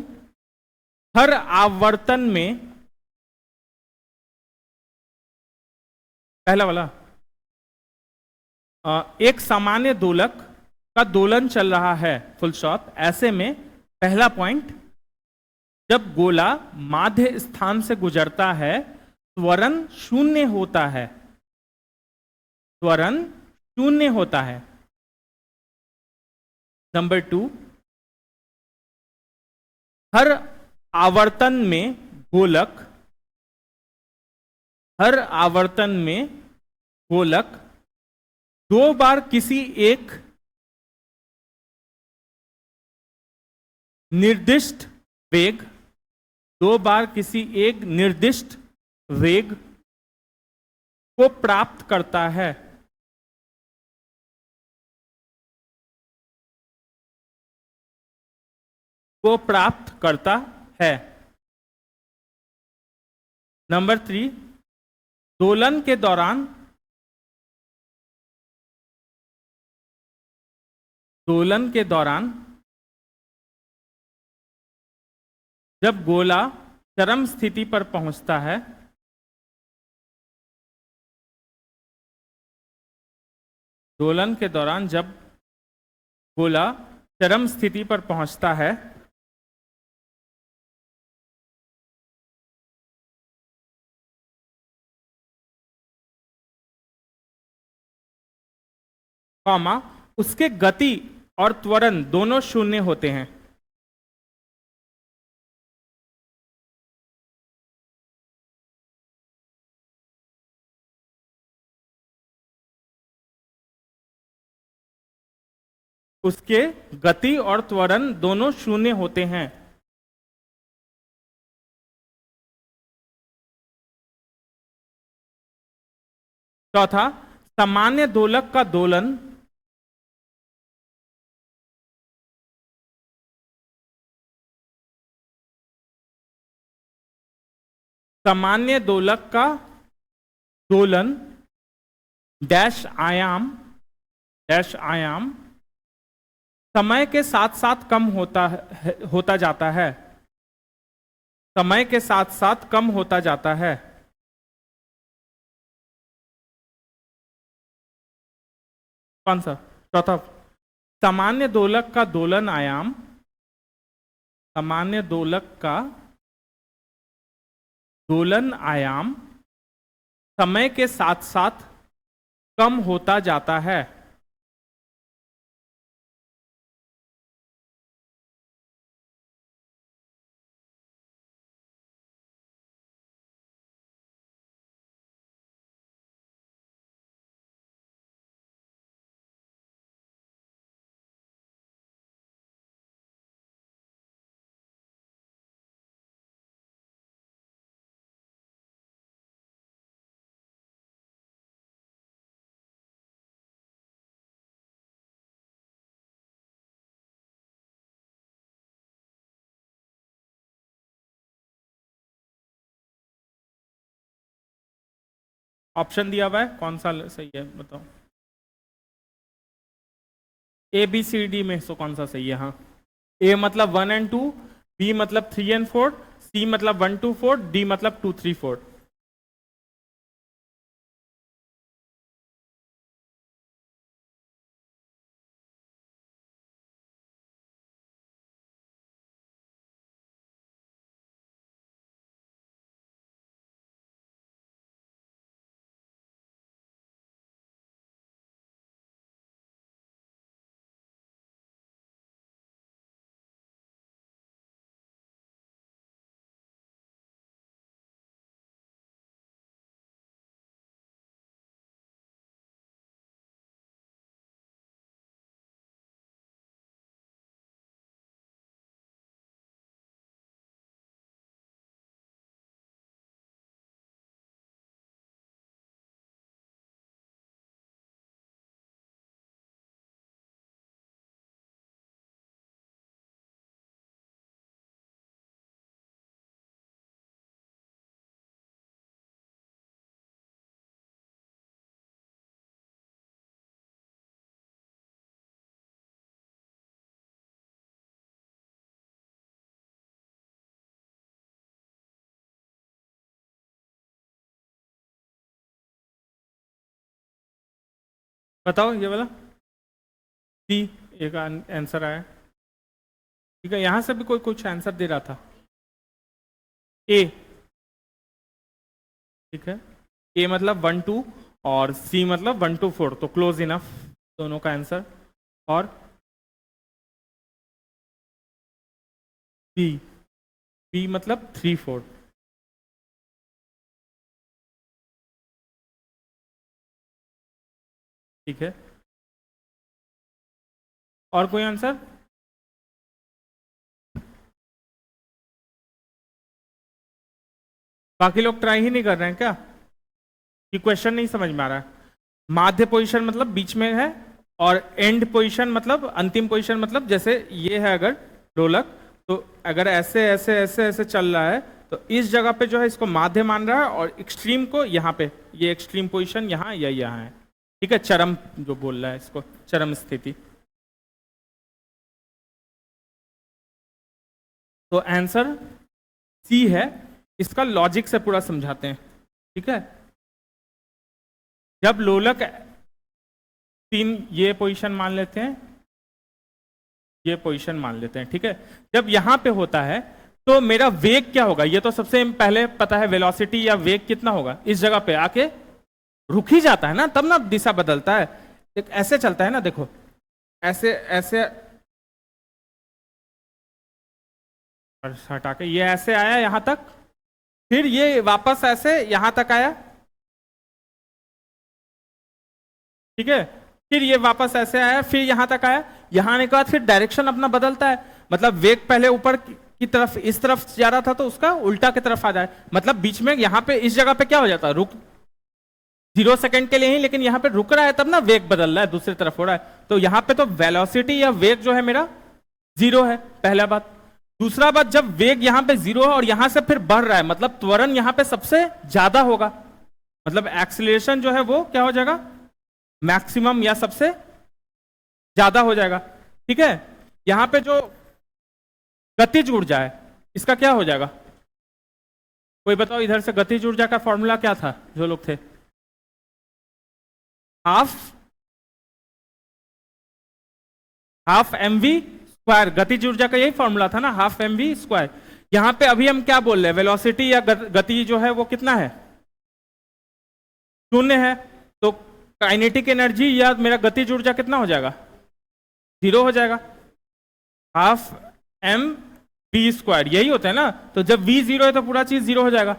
हर आवर्तन में, पहला वाला, एक सामान्य दोलक का दोलन चल रहा है, फुल स्टॉप। ऐसे में पहला पॉइंट, जब गोला माध्य स्थान से गुजरता है त्वरण शून्य होता है, त्वरण शून्य होता है। नंबर 2, हर आवर्तन में गोलक, हर आवर्तन में गोलक 2 बार किसी एक निर्दिष्ट वेग, 2 बार किसी एक निर्दिष्ट वेग को प्राप्त करता है। को प्राप्त करता है। नंबर 3, दोलन के दौरान, दोलन के दौरान जब गोला चरम स्थिति पर पहुंचता है, दोलन के दौरान जब गोला चरम स्थिति पर पहुंचता है, कॉमा उसके गति और त्वरण दोनों शून्य होते हैं। उसके गति और त्वरण दोनों शून्य होते हैं। चौथा, सामान्य दोलक का दोलन सामान्य दोलक का दोलन डैश आयाम समय के साथ साथ कम होता जाता है। समय के साथ साथ कम होता जाता है। कौन सा? चौथा, सामान्य दोलक का दोलन आयाम, सामान्य दोलक का दोलन आयाम समय के साथ साथ कम होता जाता है। ऑप्शन दिया हुआ है, कौन सा सही है बताओ? ए बी सी डी में से कौन सा सही है? हाँ, ए मतलब 1 and 2, बी मतलब 3 and 4, सी मतलब 1 to 4, डी मतलब 2 3 4। बताओ ये वाला सी, एक आंसर आया। ठीक है, यहां से भी कोई कुछ आंसर दे रहा था। ए, ठीक है, ए मतलब 1 2 और सी मतलब 1 to 4, तो क्लोज इनफ दोनों का आंसर। और बी, बी मतलब 3 4। ठीक है, और कोई आंसर? बाकी लोग ट्राई ही नहीं कर रहे हैं क्या? कि क्वेश्चन नहीं समझ में आ रहा है? माध्य पोजीशन मतलब बीच में है, और एंड पोजीशन मतलब अंतिम पोजीशन, मतलब जैसे ये है अगर ढोलक, तो अगर ऐसे ऐसे ऐसे ऐसे चल रहा है तो इस जगह पे जो है इसको माध्य मान रहा है, और एक्सट्रीम को यहाँ पे, ये एक्सट्रीम पोजीशन यहाँ या यहाँ है। ठीक है, चरम जो बोल रहा है इसको, चरम स्थिति। तो आंसर सी है, इसका लॉजिक से पूरा समझाते हैं, ठीक है। जब लोलक 3, ये पोजीशन मान लेते हैं, ये पोजीशन मान लेते हैं, ठीक है। जब यहां पे होता है तो मेरा वेग क्या होगा, ये तो सबसे पहले पता है, वेलोसिटी या वेग कितना होगा, इस जगह पे आके रुक ही जाता है ना, तब ना दिशा बदलता है। एक ऐसे चलता है ना, देखो ऐसे ऐसे, हटा के ये ऐसे आया यहां तक, फिर ये वापस ऐसे यहां तक आया, ठीक है। फिर ये वापस ऐसे आया, फिर यहां तक आया, यहां आने के बाद फिर डायरेक्शन अपना बदलता है, मतलब वेग पहले ऊपर की तरफ इस तरफ जा रहा था तो उसका उल्टा की तरफ आ जाए, मतलब बीच में यहां पे इस जगह पे क्या हो जाता है, रुक 0 सेकंड के लिए ही, लेकिन यहां पे रुक रहा है तब ना वेग बदल रहा है, दूसरी तरफ हो रहा है, तो यहां पे तो वेलोसिटी या वेग जो है मेरा 0 है, पहला बात। दूसरा बात, जब वेग यहां पे 0 है और यहां से फिर बढ़ रहा है, मतलब त्वरण यहां पे सबसे ज्यादा होगा, मतलब एक्सीलरेशन जो है वो क्या हो जाएगा, मैक्सिमम या सबसे ज्यादा हो जाएगा, ठीक है। यहां पे जो गतिज ऊर्जा है इसका क्या हो जाएगा, कोई बताओ इधर से, गतिज ऊर्जा का फॉर्मूला क्या था जो लोग थे, हाफ mv स्क्वायर, गतिज ऊर्जा का यही फॉर्मूला था ना, हाफ mv स्क्वायर। यहां पे अभी हम क्या बोल रहे हैं, वेलोसिटी या गति जो है वो कितना है, 0 है, तो काइनेटिक एनर्जी या मेरा गतिज ऊर्जा कितना हो जाएगा, 0 हो जाएगा, हाफ mv स्क्वायर, यही होता है ना। तो जब v 0 है तो पूरा चीज 0 हो जाएगा,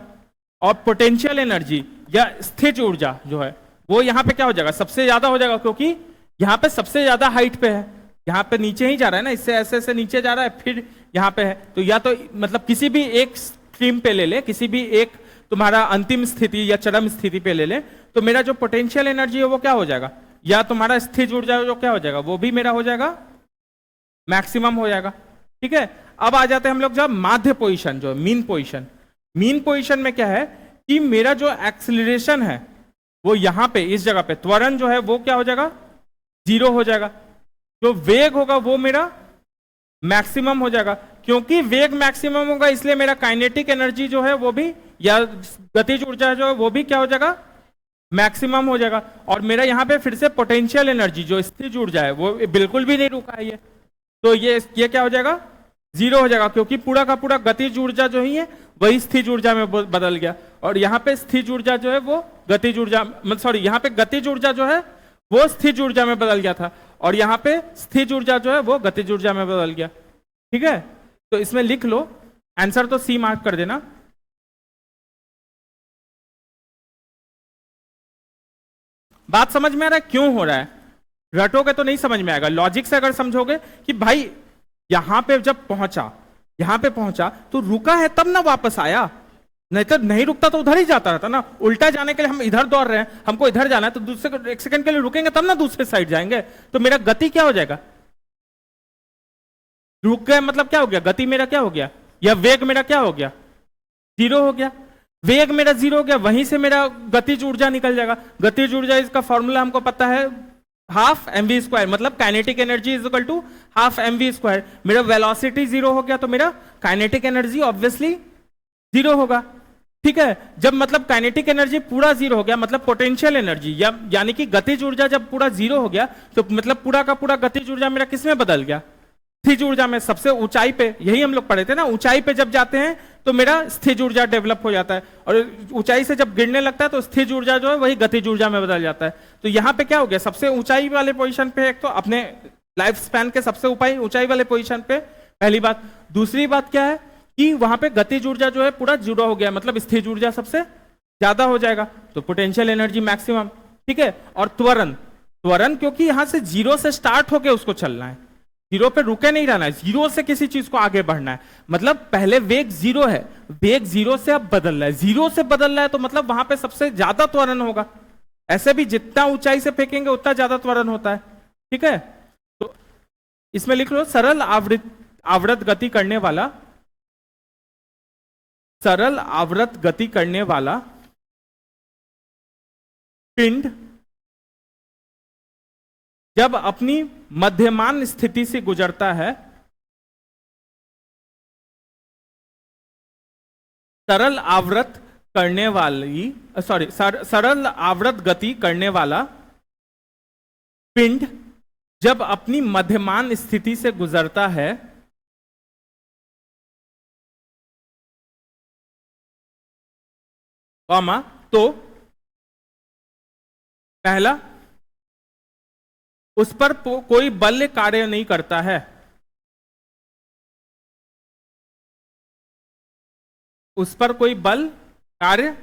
और पोटेंशियल एनर्जी या स्थिज ऊर्जा जो है वो यहां पे क्या हो जाएगा, सबसे ज्यादा हो जाएगा, क्योंकि यहां पे सबसे ज्यादा हाइट पे है, यहां पे नीचे ही जा रहा है ना, इससे ऐसे ऐसे नीचे जा रहा है, फिर यहां पे है, तो या तो मतलब किसी भी एक स्ट्रीम पे ले ले, किसी भी एक तुम्हारा अंतिम स्थिति या चरम स्थिति पे ले ले, तो मेरा जो पोटेंशियल एनर्जी है वो क्या हो जाएगा, या तुम्हारा स्थिज ऊर्जा जो क्या हो जाएगा, वो भी मेरा हो जाएगा मैक्सिमम हो जाएगा, ठीक है। अब आ जाते हैं हम लोग जब माध्य पोजीशन, जो मीन पोजीशन, मीन पोजीशन में क्या है कि मेरा जो एक्सीलरेशन है वो यहां पे इस जगह पे, त्वरण जो है वो क्या हो जाएगा, 0 हो जाएगा, जो वेग होगा वो मेरा मैक्सिमम हो जाएगा, क्योंकि वेग मैक्सिमम होगा इसलिए मेरा काइनेटिक एनर्जी जो है वो भी, या गतिज ऊर्जा जो है वो भी क्या हो जाएगा, मैक्सिमम हो जाएगा। और मेरा यहां पे फिर से पोटेंशियल एनर्जी जो स्थिज ऊर्जा है वो बिल्कुल भी नहीं रुका है, ये तो ये क्या हो जाएगा, 0 हो जाएगा, क्योंकि पूरा का पूरा गतिज ऊर्जा जो ही है वही स्थिज ऊर्जा में बदल गया, और यहाँ पे स्थिज ऊर्जा जो है वो गतिज ऊर्जा, सॉरी यहाँ पे गतिज ऊर्जा जो है वो स्थिज ऊर्जा में बदल गया था, और यहाँ पे स्थिज ऊर्जा जो है वो गतिज ऊर्जा में बदल गया, ठीक है। तो इसमें लिख लो, आंसर तो सी मार्क कर देना। बात समझ में आ रहा है क्यों हो रहा है, रटोगे तो नहीं समझ में आएगा, लॉजिक से अगर समझोगे कि भाई यहां पे जब पहुंचा, यहां पे पहुंचा तो रुका है तब ना वापस आया, नहीं तो नहीं रुकता तो उधर ही जाता रहता ना, उल्टा जाने के लिए हम इधर दौड़ रहे हैं, हमको इधर जाना है तो दूसरे 1 सेकंड के लिए रुकेंगे तब ना दूसरे साइड जाएंगे, तो मेरा गति क्या हो जाएगा, रुक गए मतलब क्या हो गया, गति मेरा क्या हो गया, या वेग मेरा क्या हो गया, 0 हो गया, वेग मेरा 0 हो गया, वहीं से मेरा गतिज ऊर्जा निकल जाएगा, गतिज ऊर्जा इसका फॉर्मूला हमको पता है, हाफ mv स्क्वायर, मतलब kinetic energy is equal to half mv square, मेरा वेलोसिटी 0 हो गया तो मेरा काइनेटिक एनर्जी ऑब्वियसली 0 होगा, ठीक है। जब मतलब काइनेटिक एनर्जी पूरा 0 हो गया, मतलब पोटेंशियल एनर्जी या यानी कि गतिज ऊर्जा जब पूरा 0 हो गया, तो मतलब पूरा का पूरा गतिज ऊर्जा मेरा किस में बदल गया, स्थिज ऊर्जा में, सबसे ऊंचाई पे, यही हम लोग पढ़े थे ना, ऊंचाई पे जब जाते हैं तो मेरा स्थिज ऊर्जा डेवलप हो जाता है, और ऊंचाई से जब गिरने लगता है तो स्थिज ऊर्जा जो है वही गतिज ऊर्जा में बदल जाता है। तो यहाँ पे क्या हो गया, सबसे ऊंचाई वाले पोजीशन पे, एक तो अपने लाइफ स्पैन के सबसे ऊंचाई वाले पोजीशन पे, पहली बात। दूसरी बात क्या है कि वहां पे गतिज ऊर्जा जो है पूरा 0 हो गया, मतलब स्थिज ऊर्जा सबसे ज्यादा हो जाएगा, तो पोटेंशियल एनर्जी मैक्सिमम, ठीक है। और त्वरण, त्वरण क्योंकि यहां से 0 से स्टार्ट होके उसको चलना है, 0 पे रुके नहीं रहना है, 0 से किसी चीज को आगे बढ़ना है, मतलब पहले वेग 0 है, वेग 0 से अब बदल रहा है, 0 से बदल रहा है तो मतलब वहां पे सबसे ज्यादा त्वरण होगा, ऐसे भी जितना ऊंचाई से फेंकेंगे उतना ज्यादा त्वरण होता है, ठीक है। तो इसमें लिख लो, सरल आवृत गति करने वाला, सरल आवृत गति करने वाला पिंड जब अपनी मध्यमान स्थिति से गुजरता है सरल आवर्त करने वाली सरल आवर्त गति करने वाला पिंड जब अपनी मध्यमान स्थिति से गुजरता है कॉमा तो पहला, उस पर कोई बल कार्य नहीं करता है, उस पर कोई बल कार्य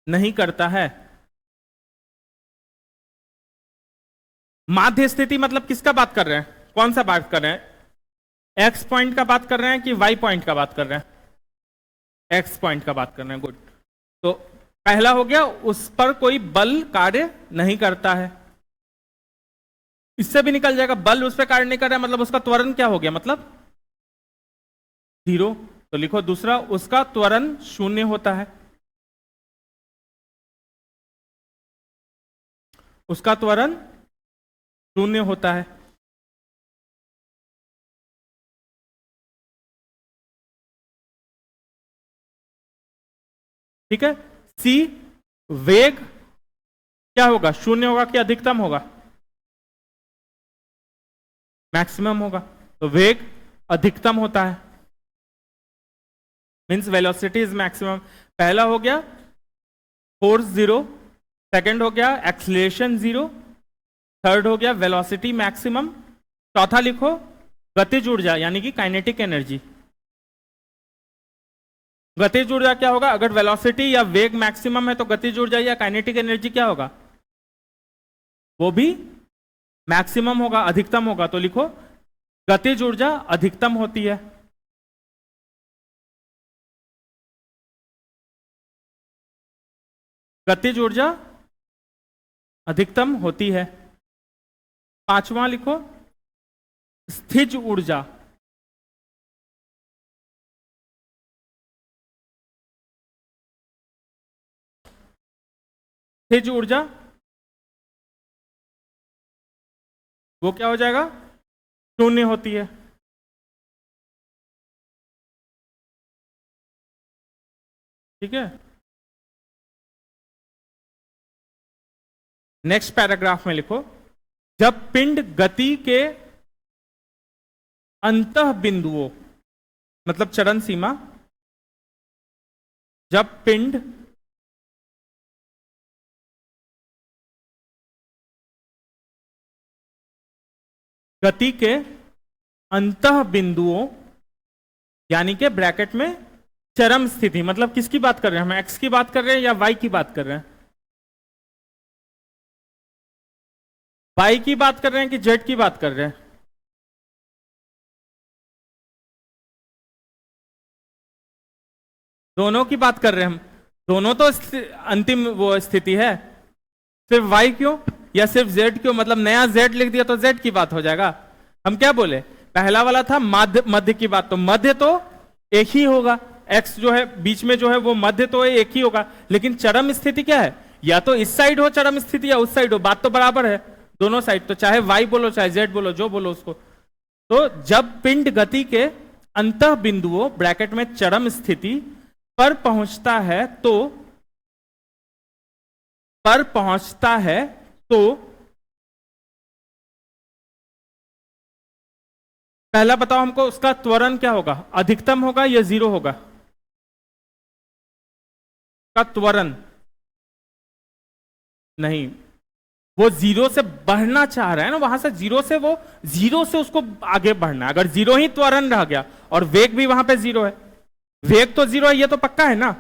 नहीं करता है। माध्य स्थिति मतलब किसका बात कर रहे हैं, कौन सा बात कर रहे हैं, एक्स पॉइंट का बात कर रहे हैं कि वाई पॉइंट का बात कर रहे हैं, एक्स पॉइंट का बात कर रहे हैं। गुड। तो पहला हो गया, उस पर कोई बल कार्य नहीं करता है, इससे भी निकल जाएगा, बल उस पर कार्य नहीं कर रहा है मतलब उसका त्वरण क्या हो गया, मतलब 0। तो लिखो दूसरा, उसका त्वरण 0 होता है, उसका त्वरण 0 होता है। ठीक है। सी, वेग क्या होगा, 0 होगा कि अधिकतम होगा, मैक्सिमम होगा। तो वेग अधिकतम होता है, मीन्स वेलोसिटी इज मैक्सिमम। पहला हो गया फोर्स 0, सेकंड हो गया एक्सीलरेशन 0, थर्ड हो गया वेलोसिटी मैक्सिमम, चौथा लिखो गतिज ऊर्जा यानी कि काइनेटिक एनर्जी। गतिज ऊर्जा क्या होगा, अगर वेलोसिटी या वेग मैक्सिमम है तो गतिज ऊर्जा या काइनेटिक एनर्जी क्या होगा, वो भी मैक्सिमम होगा, अधिकतम होगा। तो लिखो गतिज ऊर्जा अधिकतम होती है, गतिज ऊर्जा अधिकतम होती है। पांचवा लिखो स्थिज ऊर्जा, स्थिज ऊर्जा वो क्या हो जाएगा, 0 होती है। ठीक है। नेक्स्ट पैराग्राफ में लिखो, जब पिंड गति के अंतः बिंदुओं मतलब चरण सीमा, जब पिंड गति के अंतः बिंदुओं यानी कि ब्रैकेट में चरम स्थिति, मतलब किसकी बात कर रहे हैं हम, एक्स की बात कर रहे हैं या वाई की बात कर रहे हैं, वाई की बात कर रहे हैं कि जेड की बात कर रहे हैं, दोनों की बात कर रहे हैं हम, दोनों तो अंतिम वो स्थिति है। सिर्फ वाई क्यों या सिर्फ जेड क्यों, मतलब नया जेड लिख दिया तो जेड की बात हो जाएगा। हम क्या बोले, पहला वाला था मध्य की बात, तो मध्य तो एक ही होगा, एक्स जो है बीच में जो है वो मध्य तो एक ही होगा, लेकिन चरम स्थिति क्या है, या तो इस साइड हो चरम स्थिति या उस साइड हो, बात तो बराबर है दोनों साइड, तो चाहे वाई बोलो चाहे जेड बोलो, जो बोलो उसको। तो जब पिंड गति के अंतः बिंदुओं ब्रैकेट में चरम स्थिति पर पहुंचता है तो पहला बताओ हमको, उसका त्वरण क्या होगा, अधिकतम होगा या 0 होगा, का त्वरण नहीं, वो 0 से बढ़ना चाह रहा है ना, वहां से 0 से उसको आगे बढ़ना है। अगर 0 ही त्वरण रह गया और वेग भी वहां पे 0 है, वेग तो 0 है ये तो पक्का है ना,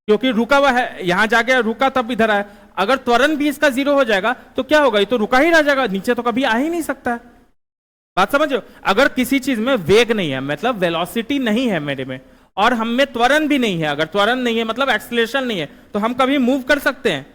क्योंकि रुका हुआ है, यहां जाके रुका तब इधर आया। अगर त्वरण भी इसका 0 हो जाएगा तो क्या होगा, ये तो रुका ही रह जाएगा, नीचे तो कभी आ ही नहीं सकता है। बात समझ रहे हो, अगर किसी चीज में वेग नहीं है मतलब वेलोसिटी नहीं है मेरे में, और हम में त्वरण भी नहीं है, अगर त्वरण नहीं है मतलब एक्सीलरेशन नहीं है, तो हम कभी मूव कर सकते हैं,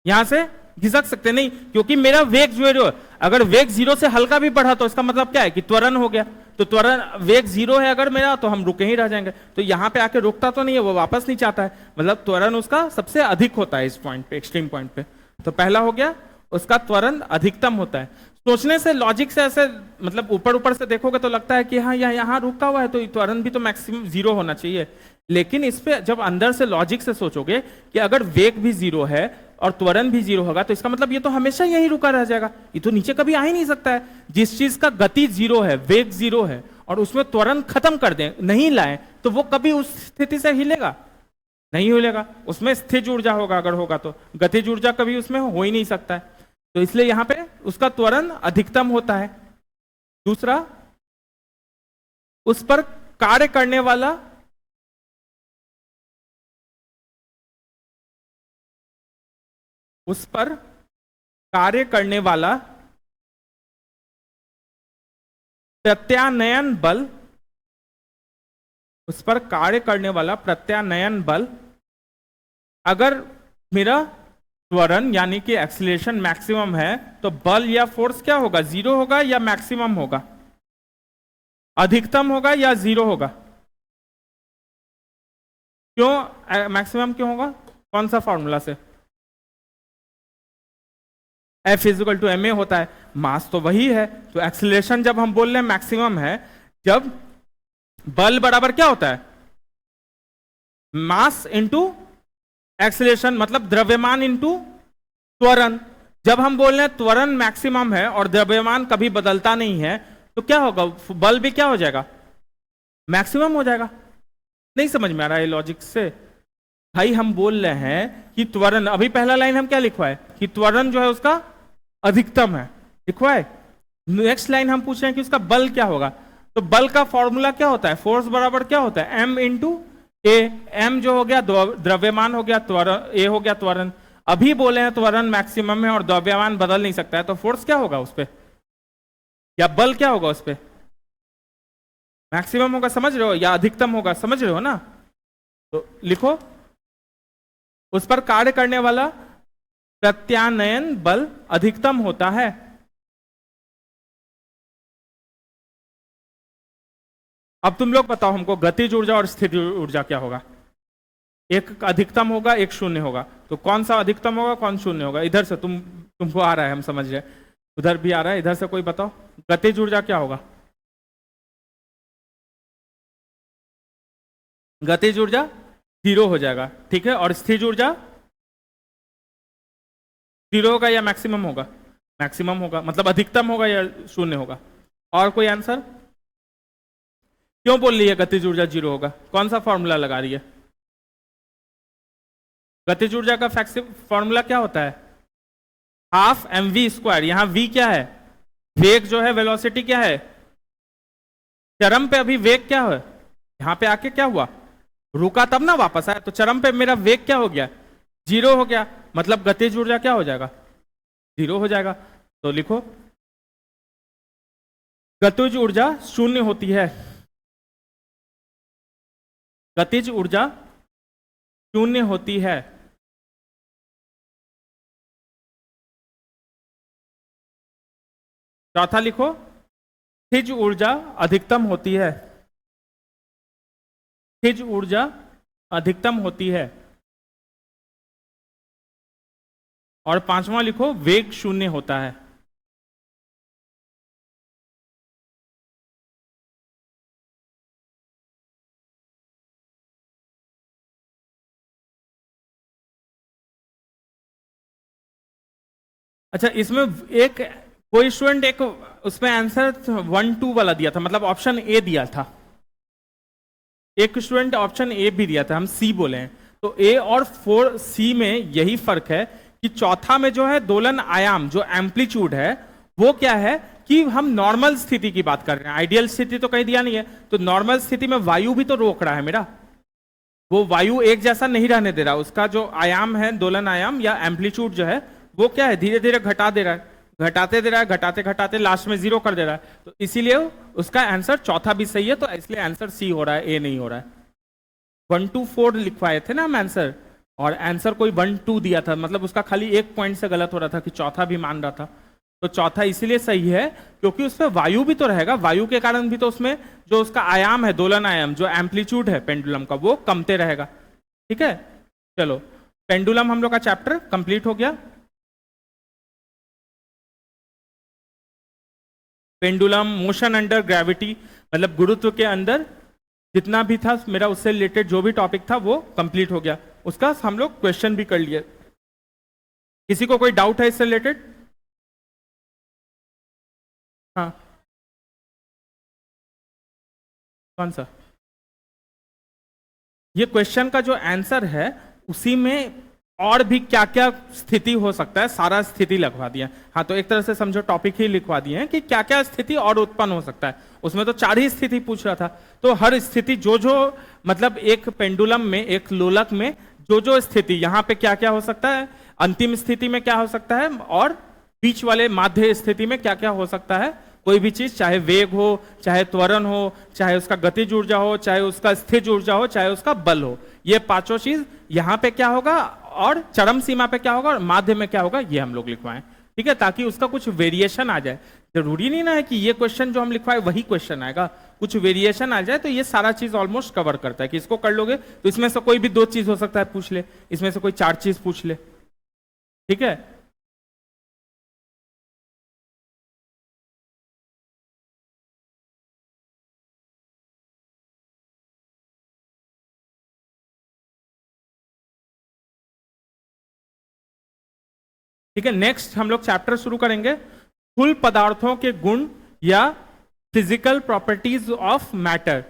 यहां से घिसक सकते नहीं, क्योंकि मेरा वेग जो है, अगर वेग 0 से हल्का भी बढ़ा तो इसका मतलब क्या है कि त्वरण हो गया, तो त्वरण वेग 0 है अगर मेरा, तो हम रुके ही रह जाएंगे, तो यहां पे आके रुकता तो नहीं है, वो वापस नहीं चाहता है, मतलब त्वरण उसका सबसे अधिक होता है इस पॉइंट पे, एक्सट्रीम पॉइंट पे। तो पहला हो गया उसका त्वरण अधिकतम होता है। सोचने से, लॉजिक से ऐसे मतलब ऊपर ऊपर से देखोगे तो लगता है कि हाँ यहाँ रुका हुआ है तो त्वरण भी तो मैक्सिमम 0 होना चाहिए, लेकिन इस पे जब अंदर से लॉजिक से सोचोगे कि अगर वेग भी जीरो है और त्वरण भी जीरो होगा तो इसका मतलब ये तो हमेशा यही रुका रह जाएगा, ये तो नीचे कभी आ ही नहीं सकता है। जिस चीज का गति जीरो है, वेग जीरो है, और उसमें त्वरण खत्म कर दें, नहीं लाए, तो वो कभी उस स्थिति से हिलेगा नहीं, हिलेगा। उसमें स्थिर ऊर्जा होगा, अगर होगा तो गतिज ऊर्जा कभी उसमें हो ही नहीं सकता है। तो इसलिए यहां पे उसका त्वरण अधिकतम होता है। दूसरा, उस पर कार्य करने वाला उस पर कार्य करने वाला प्रत्यानयन बल, उस पर कार्य करने वाला प्रत्यानयन बल, अगर मेरा त्वरण यानी कि एक्सीलरेशन मैक्सिमम है तो बल या फोर्स क्या होगा, जीरो होगा या मैक्सिमम होगा, अधिकतम होगा या जीरो होगा। क्यों मैक्सिमम क्यों होगा, कौन सा फॉर्मूला से, F इजिकल टू ma होता है, मास तो वही है। तो एक्सीलरेशन जब हम बोल रहे हैं मैक्सिमम है, जब बल बराबर क्या होता है, मास इंटू एक्सीलरेशन, मतलब द्रव्यमान इंटू त्वरण। जब हम बोल रहे हैं त्वरण मैक्सिमम है और द्रव्यमान कभी बदलता नहीं है, तो क्या होगा, बल भी क्या हो जाएगा, मैक्सिमम हो जाएगा। नहीं समझ में आ रहा है लॉजिक से? भाई हम बोल रहे हैं कि त्वरण, अभी पहला लाइन हम क्या लिखवाए कि त्वरण जो है उसका अधिकतम है, लिखवाए। नेक्स्ट लाइन हम पूछ रहे हैं कि उसका बल क्या होगा, तो बल का फॉर्मूला क्या होता है, फोर्स बराबर क्या होता है, m इंटू ए। m जो हो गया द्रव्यमान हो गया, त्वरण ए हो गया त्वरण। अभी बोले हैं त्वरण मैक्सिमम है और द्रव्यमान बदल नहीं सकता है, तो फोर्स क्या होगा उस पर, या बल क्या होगा उस पर, मैक्सिमम होगा, समझ रहे हो, या अधिकतम होगा, समझ रहे हो ना। तो लिखो, उस पर कार्य करने वाला प्रत्यानयन बल अधिकतम होता है। अब तुम लोग बताओ हमको, गतिज ऊर्जा और स्थिर ऊर्जा क्या होगा, एक अधिकतम होगा एक शून्य होगा, तो कौन सा अधिकतम होगा कौन शून्य होगा, इधर से तुमको आ रहा है, हम समझ रहे, उधर भी आ रहा है, इधर से कोई बताओ, गतिज ऊर्जा क्या होगा, गतिज ऊर्जा जीरो हो जाएगा, ठीक है। और स्थिर ऊर्जा जीरो होगा या मैक्सिमम होगा, मैक्सिमम होगा, मतलब अधिकतम होगा या शून्य होगा। और कोई आंसर, क्यों बोल रही है गतिज ऊर्जा जीरो होगा, कौन सा फॉर्मूला लगा रही है, गतिज ऊर्जा का फॉर्मूला क्या होता है, हाफ एम वी स्क्वायर। यहां v क्या है, वेग जो है, वेलोसिटी क्या है, चरम पे अभी वेग क्या है, यहां पे आके क्या हुआ, रुका तब ना वापस आया, तो चरम पे मेरा वेग क्या हो गया, जीरो हो गया, मतलब गतिज ऊर्जा क्या हो जाएगा, जीरो हो जाएगा। तो लिखो, गतिज ऊर्जा शून्य होती है, गतिज ऊर्जा शून्य होती है। चौथा लिखो, स्थिज ऊर्जा अधिकतम होती है, स्थिज ऊर्जा अधिकतम होती है। और पांचवा लिखो, वेग शून्य होता है। अच्छा, इसमें एक कोई स्टूडेंट एक उसमें आंसर 1-2 वाला दिया था, मतलब ऑप्शन ए दिया था, एक स्टूडेंट ऑप्शन ए भी दिया था, हम सी बोले हैं। तो ए और 4C में यही फर्क है कि चौथा में जो है दोलन आयाम, जो एम्पलीट्यूड है, वो क्या है कि हम नॉर्मल स्थिति की बात कर रहे हैं, आइडियल स्थिति तो कहीं दिया नहीं है। तो नॉर्मल स्थिति में वायु भी तो रोक रहा है मेरा, वो वायु एक जैसा नहीं रहने दे रहा, उसका जो आयाम है, दोलन आयाम या एम्पलीट्यूड जो है, वो क्या है, धीरे धीरे घटा दे रहा है, घटाते दे रहा है, घटाते घटाते लास्ट में जीरो कर दे रहा है। तो इसीलिए उसका आंसर चौथा भी सही है, तो इसलिए आंसर सी हो रहा है, ए नहीं हो रहा है। 1-4 लिखवाए थे ना हम आंसर, और आंसर कोई 1-2 दिया था, मतलब उसका खाली एक पॉइंट से गलत हो रहा था कि चौथा भी मान रहा था। तो चौथा इसीलिए सही है क्योंकि उसमें वायु भी तो रहेगा, वायु के कारण भी तो उसमें जो उसका आयाम है, दोलन आयाम, जो एम्पलीट्यूड है पेंडुलम का, वो कमते रहेगा, ठीक है। चलो, पेंडुलम हम लोग का चैप्टर कंप्लीट हो गया। पेंडुलम, मोशन अंडर ग्रेविटी, मतलब गुरुत्व के अंदर जितना भी था मेरा उससे रिलेटेड जो भी टॉपिक था वो कंप्लीट हो गया, उसका हम लोग क्वेश्चन भी कर लिए। किसी को कोई डाउट है इससे रिलेटेड? हाँ, कौन सा? ये क्वेश्चन का जो आंसर है उसी में और भी क्या क्या स्थिति हो सकता है, सारा स्थिति लिखवा दिया। हाँ, तो एक तरह से समझो टॉपिक ही लिखवा दिए हैं कि क्या क्या स्थिति और उत्पन्न हो सकता है। उसमें तो 4 ही स्थिति पूछ रहा था, तो हर स्थिति जो जो मतलब एक पेंडुलम में, एक लोलक में जो जो स्थिति, यहाँ पे क्या क्या हो सकता है, अंतिम स्थिति में क्या हो सकता है, और बीच वाले माध्य स्थिति में क्या क्या हो सकता है। कोई भी चीज, चाहे वेग हो, चाहे त्वरण हो, चाहे उसका गतिज ऊर्जा हो, चाहे उसका स्थिज ऊर्जा हो, चाहे उसका बल हो, ये पांचों चीज यहाँ पे क्या होगा और चरम सीमा पे क्या होगा और माध्य में क्या होगा, ये हम लोग लिखवाएं। ठीक है, ताकि उसका कुछ वेरिएशन आ जाए। जरूरी नहीं ना है कि ये क्वेश्चन जो हम लिखवाए वही क्वेश्चन आएगा, कुछ वेरिएशन आ जाए तो ये सारा चीज ऑलमोस्ट कवर करता है कि इसको कर लोगे तो इसमें से कोई भी 2 चीज हो सकता है पूछ ले, इसमें से कोई 4 चीज पूछ ले। ठीक है, ठीक है। नेक्स्ट हम लोग चैप्टर शुरू करेंगे, स्थूल पदार्थों के गुण या फिजिकल प्रॉपर्टीज ऑफ मैटर।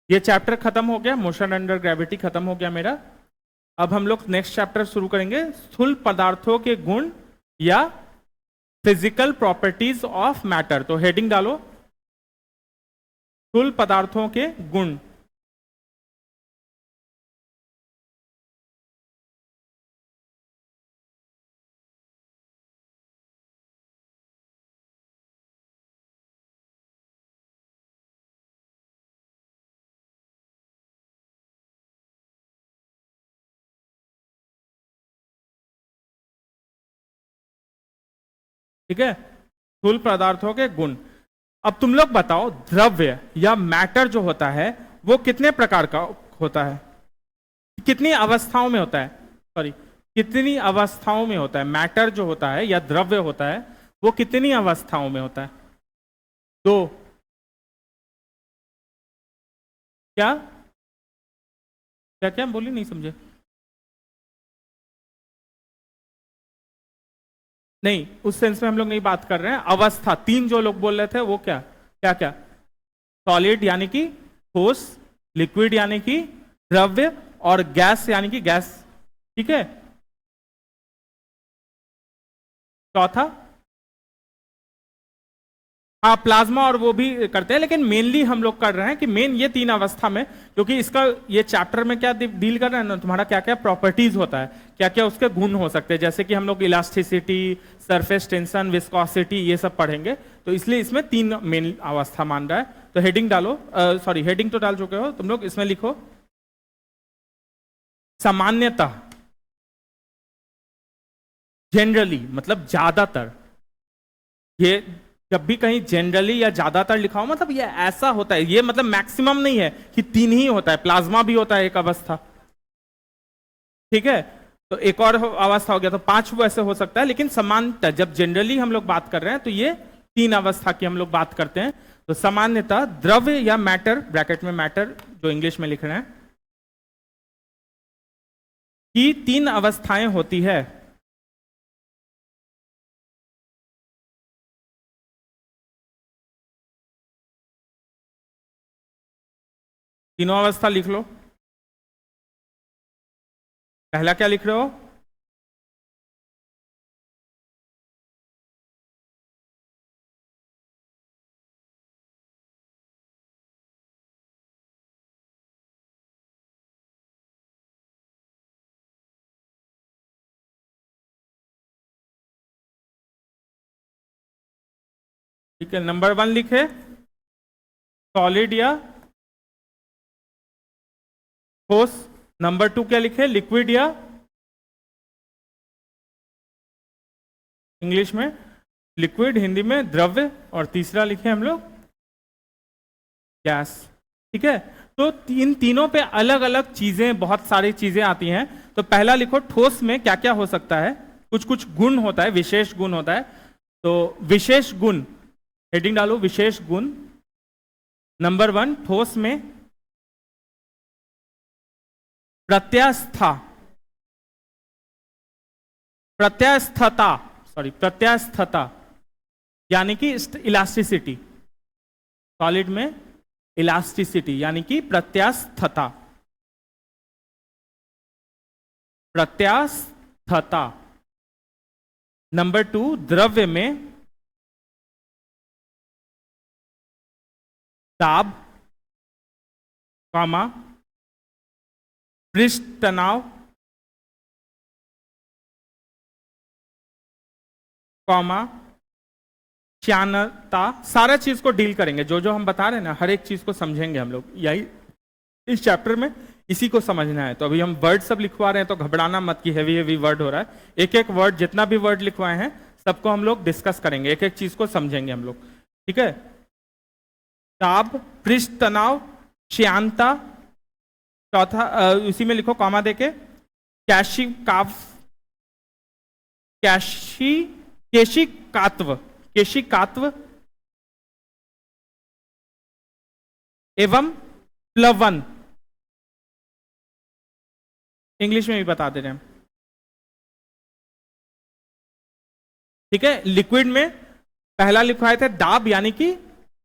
ये चैप्टर खत्म हो गया, मोशन अंडर ग्रेविटी खत्म हो गया मेरा। अब हम लोग नेक्स्ट चैप्टर शुरू करेंगे, स्थूल पदार्थों के गुण या फिजिकल प्रॉपर्टीज ऑफ मैटर। तो हेडिंग डालो, स्थूल पदार्थों के गुण। ठीक है, स्थूल पदार्थों के गुण। अब तुम लोग बताओ, द्रव्य या मैटर जो होता है वो कितने प्रकार का होता है, कितनी अवस्थाओं में होता है, सॉरी कितनी अवस्थाओं में होता है। मैटर जो होता है या द्रव्य होता है वो कितनी अवस्थाओं में होता है? 2। क्या क्या क्या बोली, नहीं समझे? नहीं, उस सेंस में हम लोग नहीं बात कर रहे हैं। अवस्था 3 जो लोग बोल रहे थे वो क्या क्या क्या? सॉलिड यानी कि ठोस, लिक्विड यानी कि द्रव्य, और गैस यानी कि गैस। ठीक है, चौथा, हाँ प्लाज्मा, और वो भी करते हैं, लेकिन मेनली हम लोग कर रहे हैं कि मेन ये 3 अवस्था में, क्योंकि इसका ये चैप्टर में क्या डील कर रहे हैं ना, तुम्हारा क्या क्या प्रॉपर्टीज होता है, क्या क्या उसके गुण हो सकते हैं, जैसे कि हम लोग इलास्टिसिटी, सरफेस टेंशन, विस्कोसिटी, ये सब पढ़ेंगे। तो इसलिए इसमें 3 मेन अवस्था मान रहा है। तो हेडिंग डालो, सॉरी हेडिंग तो डाल चुके हो तुम लोग, इसमें लिखो सामान्यतः, जनरली मतलब ज्यादातर। ये जब भी कहीं जनरली या ज्यादातर लिखा हो मतलब ये ऐसा होता है, ये मतलब मैक्सिमम नहीं है कि 3 ही होता है, प्लाज्मा भी होता है एक अवस्था। ठीक है, तो एक और अवस्था हो गया, तो 5 वैसे हो सकता है, लेकिन सामान्यतः जब जनरली हम लोग बात कर रहे हैं तो ये 3 अवस्था की हम लोग बात करते हैं। तो सामान्यतः द्रव्य या मैटर, ब्रैकेट में मैटर जो इंग्लिश में लिख रहे हैं, की 3 अवस्थाएं होती है। तीनों अवस्था लिख लो। पहला क्या लिख रहे हो? ठीक है, नंबर 1 लिखे सॉलिड या ठोस। नंबर 2 क्या लिखे? लिक्विड या, इंग्लिश में लिक्विड, हिंदी में द्रव्य, और तीसरा लिखे हम लोग गैस। ठीक है, तो इन तीनों पे अलग अलग चीजें, बहुत सारी चीजें आती हैं। तो पहला लिखो, ठोस में क्या क्या हो सकता है, कुछ कुछ गुण होता है, विशेष गुण होता है। तो विशेष गुण, हेडिंग डालो विशेष गुण। नंबर 1, ठोस में प्रत्यास्था, प्रत्यास्थता, सॉरी प्रत्यास्थता यानी कि इलास्टिसिटी, सॉलिड में इलास्टिसिटी यानी कि प्रत्यास्थता, प्रत्यास्थता। नंबर 2, द्रव्य में दाब, कॉमा पृष्ठ तनाव, कॉमा श्यानता। सारा चीज को डील करेंगे, जो जो हम बता रहे हैं ना, हर एक चीज को समझेंगे हम लोग, यही इस चैप्टर में इसी को समझना है। तो अभी हम वर्ड सब लिखवा रहे हैं, तो घबराना मत कि हेवी हेवी वर्ड हो रहा है। एक एक वर्ड, जितना भी वर्ड लिखवाए हैं सबको हम लोग डिस्कस करेंगे, एक एक चीज को समझेंगे हम लोग, ठीक है। दाब, पृष्ठ तनाव, श्यानता, चौथा उसी में लिखो कॉमा देके, केशिकात्व, केशिकात्व एवं प्लवन, इंग्लिश में भी बता दे रहे हैं, ठीक है। लिक्विड में पहला लिखवाए थे दाब यानी कि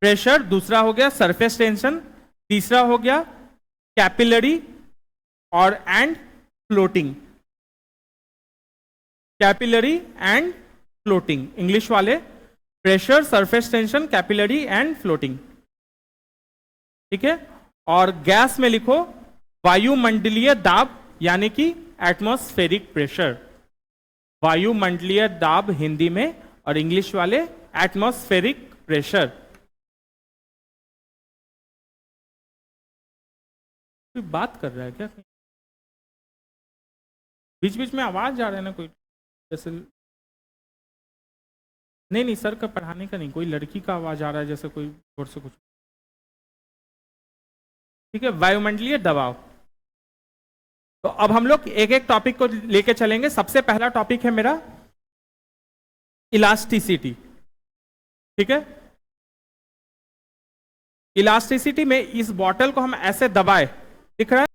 प्रेशर, दूसरा हो गया सरफेस टेंशन, तीसरा हो गया कैपिलरी और and floating, capillary and floating. English वाले pressure, surface tension, capillary and floating, ठीक है। और गैस में लिखो वायुमंडलीय दाब यानी कि एटमॉस्फेरिक प्रेशर, वायुमंडलीय दाब हिंदी में, और इंग्लिश वाले एटमॉस्फेरिक प्रेशर। कोई बात कर रहा है क्या? बीच बीच में आवाज जा रहा है ना कोई, जैसे नहीं सर का पढ़ाने का नहीं, कोई लड़की का आवाज आ रहा है जैसे कोई जोर से कुछ, ठीक है। वायुमंडलीय दबाव। तो अब हम लोग एक एक टॉपिक को लेके चलेंगे। सबसे पहला टॉपिक है मेरा इलास्टिसिटी, ठीक है। इलास्टिसिटी में इस बॉटल को हम ऐसे दबाए, दिख रहा है,